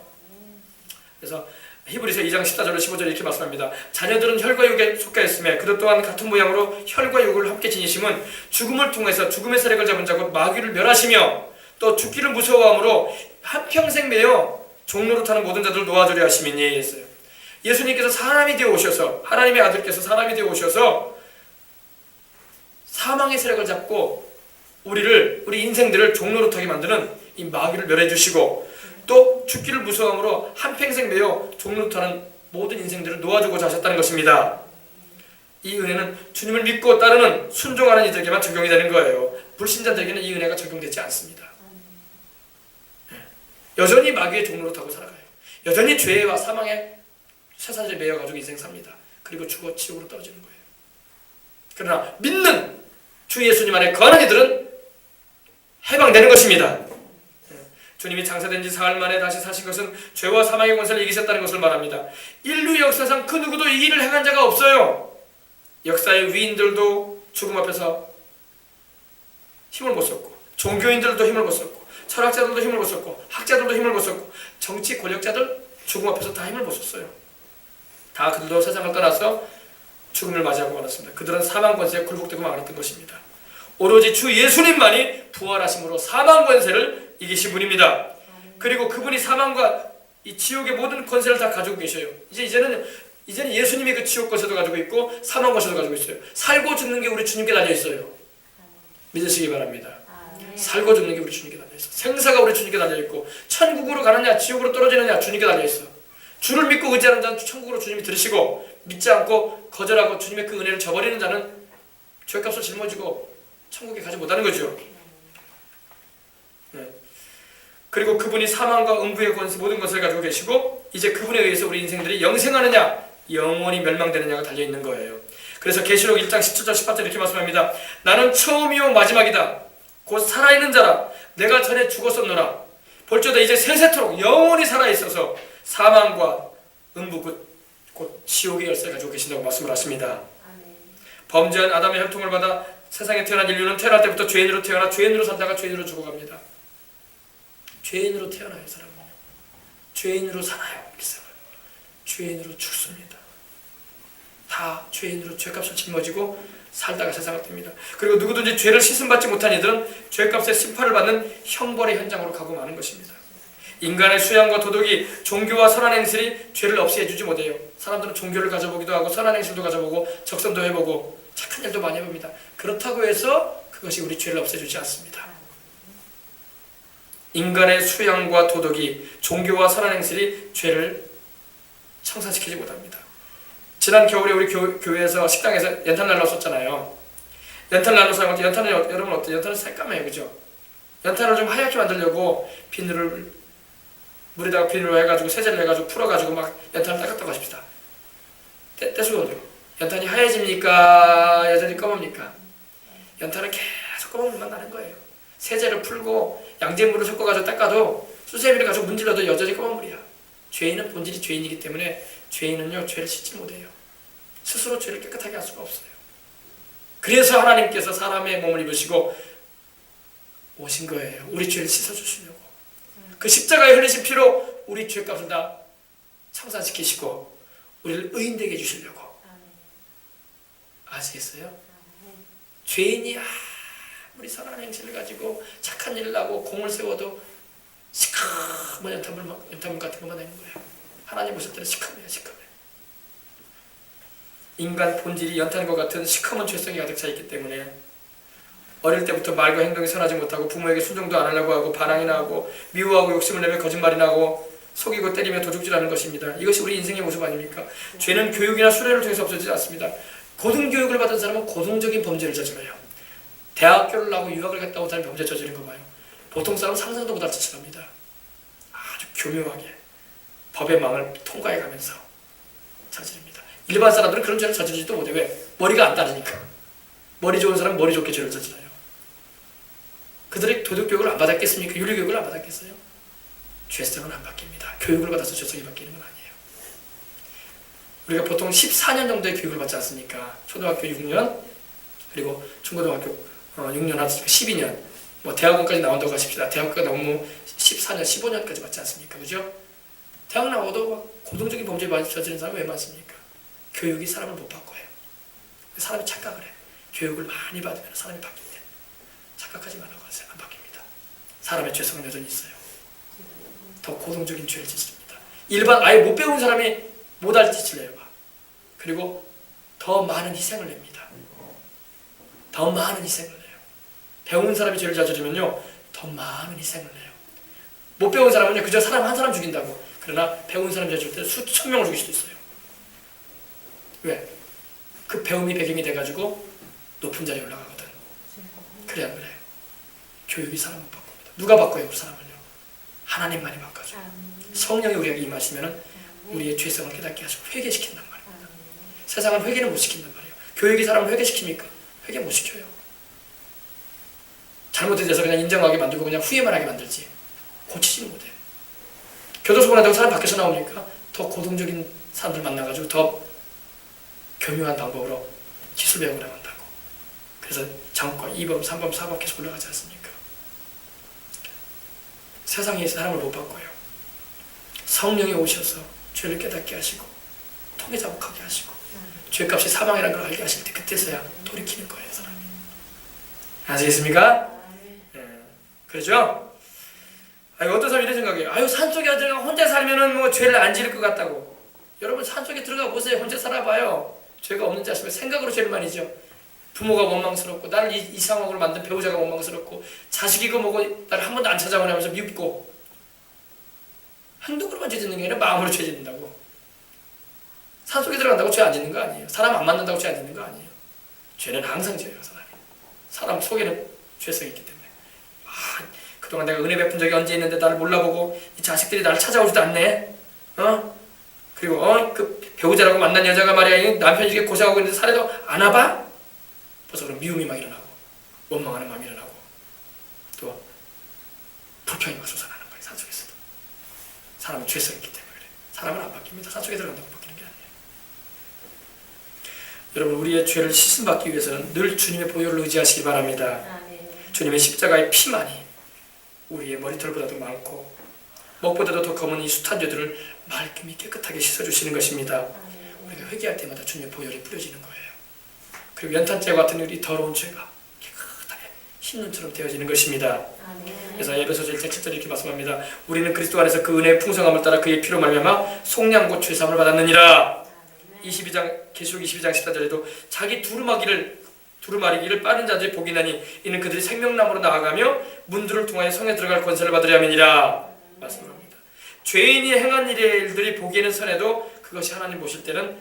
그래서 히브리서 2장 14절로 15절 이렇게 말씀합니다. 자녀들은 혈과 육에 속해 있음에 그들 또한 같은 모양으로 혈과 육을 함께 지니심은 죽음을 통해서 죽음의 세력을 잡은 자고 마귀를 멸하시며 또 죽기를 무서워함으로 한평생 매여 종노릇하는 모든 자들을 놓아주려 하심이니 했어요. 예수님께서 사람이 되어 오셔서 하나님의 아들께서 사람이 되어 오셔서 사망의 세력을 잡고 우리 인생들을 종노릇하게 만드는 이 마귀를 멸해 주시고 또 죽기를 무서워함으로 한평생 매여 종노릇하는 모든 인생들을 놓아주고자 하셨다는 것입니다. 이 은혜는 주님을 믿고 따르는 순종하는 이들에게만 적용이 되는 거예요. 불신자들에게는 이 은혜가 적용되지 않습니다. 여전히 마귀의 종로로 타고 살아가요. 여전히 죄와 사망의 쇠사슬에 매여가지고 인생 삽니다. 그리고 죽어 지옥으로 떨어지는 거예요. 그러나 믿는 주 예수님 안에 거하는 이들은 해방되는 것입니다. 주님이 장사된 지 사흘 만에 다시 사신 것은 죄와 사망의 권세를 이기셨다는 것을 말합니다. 인류 역사상 그 누구도 이 일을 행한 자가 없어요. 역사의 위인들도 죽음 앞에서 힘을 못 썼고 종교인들도 힘을 못 썼고 철학자들도 힘을 못 썼고 학자들도 힘을 못 썼고 정치 권력자들 죽음 앞에서 다 힘을 못 썼어요. 다 그들도 세상을 떠나서 죽음을 맞이하고 말았습니다. 그들은 사망 권세에 굴복되고 말았던 것입니다. 오로지 주 예수님만이 부활하심으로 사망 권세를 이기신 분입니다. 그리고 그분이 사망과 이 지옥의 모든 권세를 다 가지고 계셔요. 이제는 예수님이 그 지옥 권세도 가지고 있고 사망 권세도 가지고 있어요. 살고 죽는 게 우리 주님께 달려 있어요. 믿으시기 바랍니다. 살고 죽는 게 우리 주님께 달려 있어. 생사가 우리 주님께 달려 있고, 천국으로 가느냐 지옥으로 떨어지느냐 주님께 달려 있어. 주를 믿고 의지하는 자는 천국으로 주님이 들으시고, 믿지 않고 거절하고 주님의 그 은혜를 저버리는 자는 죄값을 짊어지고 천국에 가지 못하는 거죠. 네. 그리고 그분이 사망과 음부의 권세, 모든 것을 가지고 계시고, 이제 그분에 의해서 우리 인생들이 영생하느냐 영원히 멸망되느냐가 달려있는 거예요. 그래서 계시록 1장 17절 18절 이렇게 말씀합니다. 나는 처음이요 마지막이다. 곧 살아있는 자라. 내가 전에 죽었었노라. 볼지어다 이제 세세토록 영원히 살아있어서 사망과 음부 곧 지옥의 열쇠를 가지고 계신다고 말씀을 하십니다. 범죄한 아담의 혈통을 받아 세상에 태어난 인류는 태어날 때부터 죄인으로 태어나 죄인으로 살다가 죄인으로 죽어갑니다. 죄인으로 태어나요. 사람은 죄인으로 살아요. 일생을 죄인으로 죽습니다. 다 죄인으로 죄값을 짊어지고 살다가 세상을 뗍니다. 그리고 누구든지 죄를 씻음받지 못한 이들은 죄값의 심판을 받는 형벌의 현장으로 가고 마는 것입니다. 인간의 수양과 도덕이 종교와 선한 행실이 죄를 없이 해주지 못해요. 사람들은 종교를 가져보기도 하고 선한 행실도 가져보고 적성도 해보고 착한 일도 많이 해봅니다. 그렇다고 해서 그것이 우리 죄를 없애주지 않습니다. 인간의 수양과 도덕이 종교와 선한 행실이 죄를 청산시키지 못합니다. 지난 겨울에 우리 교회에서 식당에서 연탄 난로 썼잖아요. 연탄 난로 사용할 때 연탄은 여러분 어때요? 연탄은 새까매요, 그죠? 연탄을 좀 하얗게 만들려고 물에다가 비누를 해가지고 세제를 해가지고 풀어가지고 막 연탄을 닦았다고 하십시다. 떼수건으로 연탄이 하얘집니까? 여전히 검습니까? 연탄은 계속 검은 물만 나는 거예요. 세제를 풀고 양잿물을 섞어가지고 닦아도 수세미를 가지고 문질러도 여전히 검은 물이야. 죄인은 본질이 죄인이기 때문에 죄인은요 죄를 씻지 못해요. 스스로 죄를 깨끗하게 할 수가 없어요. 그래서 하나님께서 사람의 몸을 입으시고 오신 거예요. 우리 죄를 씻어주시려고. 그 십자가에 흘리신 피로 우리 죄값을 다 청산시키시고 우리를 의인되게 해주시려고. 아시겠어요? 죄인이 아무리 선한 행실을 가지고 착한 일을 하고 공을 세워도 시커먼 연탄물 같은 것만 내는 거예요. 하나님 보실 때는 시커매요. 인간 본질이 연탄과 같은 시커먼 죄성이 가득 차 있기 때문에 어릴 때부터 말과 행동이 선하지 못하고 부모에게 순종도 안 하려고 하고 반항이나 하고 미워하고 욕심을 내며 거짓말이나 하고 속이고 때리며 도둑질하는 것입니다. 이것이 우리 인생의 모습 아닙니까? 죄는 교육이나 수련을 통해서 없어지지 않습니다. 고등교육을 받은 사람은 고등적인 범죄를 저질러요. 대학교를 나오고 유학을 갔다 온 사람이 범죄 저지른 거 봐요. 보통 사람은 상상도 못할 짓을 합니다. 아주 교묘하게 법의 망을 통과해가면서 저지릅니다. 일반 사람들은 그런 죄를 저지르지도 못해요. 왜? 머리가 안 따르니까. 머리 좋은 사람은 머리 좋게 죄를 저질러요. 그들이 도덕교육을 안 받았겠습니까? 윤리교육을 안 받았겠어요? 죄성은 안 바뀝니다. 교육을 받아서 죄성이 바뀌는 건 아니에요. 우리가 보통 14년 정도의 교육을 받지 않습니까? 초등학교 6년, 그리고 중고등학교 6년 하니까 12년, 뭐 대학원까지 나온다고 하십시다. 대학교가 너무 14년, 15년까지 받지 않습니까? 그죠? 대학 나와도 고등적인 범죄 많이 저지른 사람이 왜 많습니까? 교육이 사람을 못 바꿔요. 사람이 착각을 해. 교육을 많이 받으면 사람이 바뀐대. 착각하지 말라고 하세요. 안 바뀝니다. 사람의 죄성은 여전히 있어요. 더 고등적인 죄를 짓습니다. 일반 아예 못 배운 사람이 못할 짓을 해요. 그리고 더 많은 희생을 냅니다. 더 많은 희생을 내요. 배운 사람이 죄를 저지르면요 더 많은 희생을 내요. 못 배운 사람은요 그저 사람 한 사람 죽인다고. 그러나 배운 사람 저지를 때 수천 명을 죽일 수도 있어요. 왜? 그 배움이 배경이 돼가지고 높은 자리에 올라가거든. 그래 안 그래? 교육이 사람을 바꿉니다. 누가 바꿔요? 그 사람을요? 하나님만이 바꿔줘. 성령이 우리에게 임하시면 우리의 죄성을 깨닫게 하시고 회개시킨단 말입니다. 세상은 회개를 못 시킨단 말이에요. 교육이 사람을 회개시킵니까? 회개 못 시켜요. 잘못에 대해서 그냥 인정하게 만들고 그냥 후회만 하게 만들지 고치지는 못해요. 교도소 보내다가 사람 밖에서 나오니까 더 고등적인 사람들 만나가지고 더 교묘한 방법으로 기술 배우고 나간다고. 그래서 장과 2범, 3범, 4범 계속 올라가지 않습니까? 세상에 사람을 못 바꿔요. 성령이 오셔서 죄를 깨닫게 하시고 통해 자복하게 하시고 죄값이 사망이라는 걸 알게 하실 때 그때서야 돌이키는 거예요. 사람이. 아시겠습니까? 그렇죠? 어떤 사람이 이런 생각해요. 산속에 들어가 혼자 살면은 뭐 죄를 안 지을 것 같다고. 여러분 산속에 들어가 보세요. 혼자 살아봐요. 죄가 없는지 아시면 생각으로 죄를 많이 지어. 부모가 원망스럽고 나를 이 상황으로 만든 배우자가 원망스럽고 자식이고 뭐고 나를 한 번도 안 찾아오냐면서 밉고 행동으로만 죄 짓는 게 아니라 마음으로 죄 짓는다고. 산속에 들어간다고 죄 안 짓는 거 아니에요. 사람 안 만난다고 죄 안 짓는 거 아니에요. 죄는 항상 죄예요. 사람 속에는 죄성이 있기 때문에. 그동안 내가 은혜 베푼 적이 언제 있는데 나를 몰라보고 이 자식들이 나를 찾아오지도 않네. 그리고 그 배우자라고 만난 여자가 말이야 남편이 이렇게 고생하고 있는데 사례도 안 와봐? 벌써 그런 미움이 막 일어나고 원망하는 마음이 일어나고 또 불평이 막 솟아나는 거예요. 산속에서도. 사람은 죄성이 있기 때문에 그래. 사람은 안 바뀝니다. 산속에 들어간다고 바뀌는 게 아니에요. 여러분 우리의 죄를 씻음받기 위해서는 늘 주님의 보혈을 의지하시기 바랍니다. 주님의 십자가의 피만이 우리의 머리털보다도 많고 먹보다도 더 검은 이 숱한 죄들을 말끔히 깨끗하게 씻어주시는 것입니다. 우리가 회개할 때마다 주님의 보혈이 뿌려지는 거예요. 그리고 연탄재 같은 우리 더러운 죄가 깨끗하게 흰눈처럼 되어지는 것입니다. 그래서 에베소서 1장 7절 이렇게 말씀합니다. 우리는 그리스도 안에서 그 은혜의 풍성함을 따라 그의 피로 말미암아 속량곧 죄사함을 받았느니라. 22장 계시록 22장 14절에도 자기 두루마리기를 빠른 자들이 복이 나니 이는 그들이 생명나무로 나아가며 문들을 통하여 성에 들어갈 권세를 받으려 함이니라 말씀합니다. 죄인이 행한 일들이 보기에는 선해도 그것이 하나님 보실 때는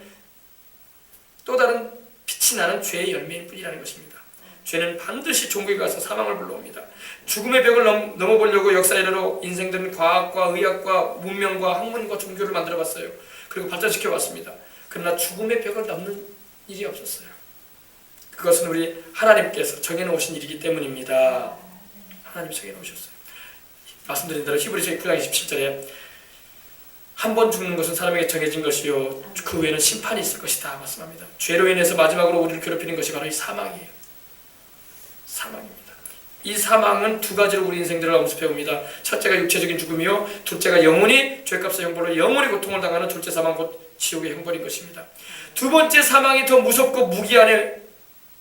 또 다른 빛이 나는 죄의 열매일 뿐이라는 것입니다. 죄는 반드시 종국에 가서 사망을 불러옵니다. 죽음의 벽을 넘어보려고 역사 이래로 인생들은 과학과 의학과 문명과 학문과 종교를 만들어봤어요. 그리고 발전시켜왔습니다. 그러나 죽음의 벽을 넘는 일이 없었어요. 그것은 우리 하나님께서 정해놓으신 일이기 때문입니다. 하나님이 정해놓으셨어요. 말씀드린 대로 히브리서 9장 27절에 한 번 죽는 것은 사람에게 정해진 것이요 그 외에는 심판이 있을 것이다 말씀합니다. 죄로 인해서 마지막으로 우리를 괴롭히는 것이 바로 이 사망이에요. 사망입니다. 이 사망은 두 가지로 우리 인생들을 엄습해옵니다. 첫째가 육체적인 죽음이요 둘째가 영혼이 죄값의 형벌로 영혼이 고통을 당하는 둘째 사망 곧 지옥의 형벌인 것입니다. 두 번째 사망이 더 무섭고 무기한의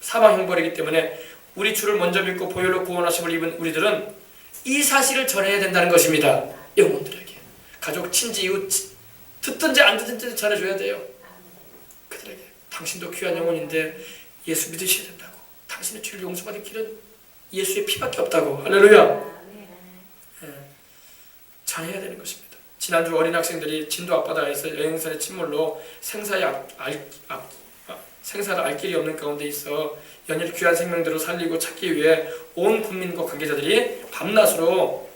사망 형벌이기 때문에 우리 주를 먼저 믿고 보혈로 구원하심을 입은 우리들은 이 사실을 전해야 된다는 것입니다. 영혼들에게 가족, 친지, 이웃 듣든지 안 듣든지 전해줘야 돼요. 그들에게 당신도 귀한 영혼인데 예수 믿으셔야 된다고. 당신의 죄를 용서받을 길은 예수의 피밖에 없다고. 할렐루야. 전해야 되는 것입니다. 지난주 어린 학생들이 진도 앞바다에서 여행선의 침몰로 생사를 알 길이 없는 가운데 있어 연일 귀한 생명들을 살리고 찾기 위해 온 국민과 관계자들이 밤낮으로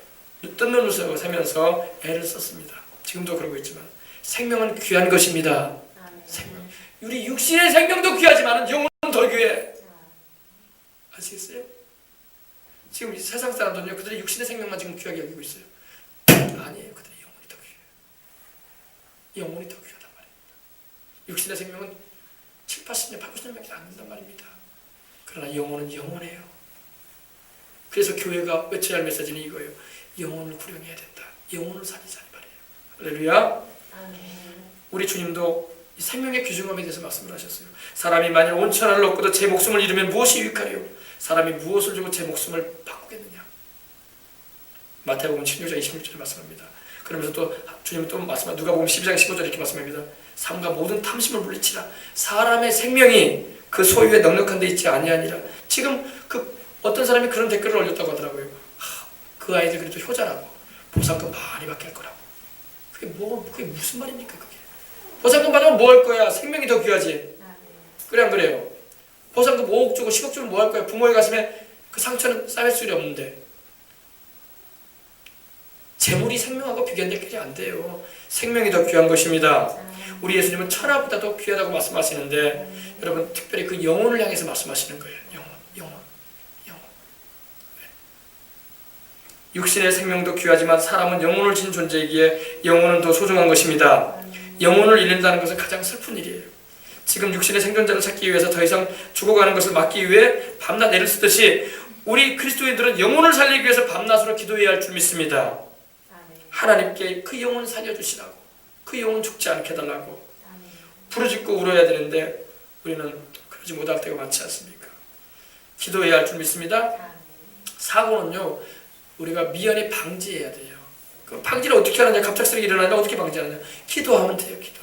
뜬 눈을 새면서 애를 썼습니다. 지금도 그러고 있지만 생명은 귀한 것입니다. 생명. 우리 육신의 생명도 귀하지만 영혼은 더 귀해. 아시겠어요? 지금 세상 사람들은요 그들의 육신의 생명만 지금 귀하게 여기고 있어요. 아니에요. 그들의 영혼이 더 귀해요. 영혼이 더 귀하단 말입니다. 육신의 생명은 7, 80년, 80년밖에 안 된단 말입니다. 그러나 영혼은 영원해요. 그래서 교회가 외쳐야 할 메시지는 이거예요. 영혼을 구령해야 된다. 영혼을 살리자 이 말이에요. 할렐루야. 우리 주님도 이 생명의 귀중함에 대해서 말씀을 하셨어요. 사람이 만일 온 천하를 얻고도 제 목숨을 잃으면 무엇이 유익하리요? 사람이 무엇을 주고 제 목숨을 바꾸겠느냐? 마태복음 16장 26절에 말씀합니다. 그러면서 또 주님은 또 말씀합니다. 누가복음 12장 15절에 이렇게 말씀합니다. 삶과 모든 탐심을 물리치라. 사람의 생명이 그 소유에 넉넉한 데 있지 아니하니라. 지금 그 어떤 사람이 그런 댓글을 올렸다고 하더라고요. 그 아이들 그래도 효자라고 보상금 많이 받게 할 거라고. 그게 무슨 말입니까 그게? 보상금 받으면 뭐 할 거야? 생명이 더 귀하지. 그래 안 그래요? 보상금 5억 주고 10억 주면 뭐 할 거야? 부모의 가슴에 그 상처는 쌓일 수가 없는데. 재물이 생명하고 비교될 길이 안 돼요. 생명이 더 귀한 것입니다. 우리 예수님은 천하보다도 귀하다고 말씀하시는데 여러분 특별히 그 영혼을 향해서 말씀하시는 거예요. 영혼. 육신의 생명도 귀하지만 사람은 영혼을 진 존재이기에 영혼은 더 소중한 것입니다. 영혼을 잃는다는 것은 가장 슬픈 일이에요. 지금 육신의 생존자를 찾기 위해서 더 이상 죽어가는 것을 막기 위해 밤낮 애를 쓰듯이 우리 그리스도인들은 영혼을 살리기 위해서 밤낮으로 기도해야 할 줄 믿습니다. 하나님께 그 영혼 살려주시라고, 그 영혼 죽지 않게 해달라고 부르짖고 울어야 되는데 우리는 그러지 못할 때가 많지 않습니까? 기도해야 할 줄 믿습니다. 사고는요 우리가 미연에 방지해야 돼요. 그 방지를 어떻게 하느냐, 갑작스럽게 일어나냐, 어떻게 방지하느냐? 기도하면 돼요, 기도.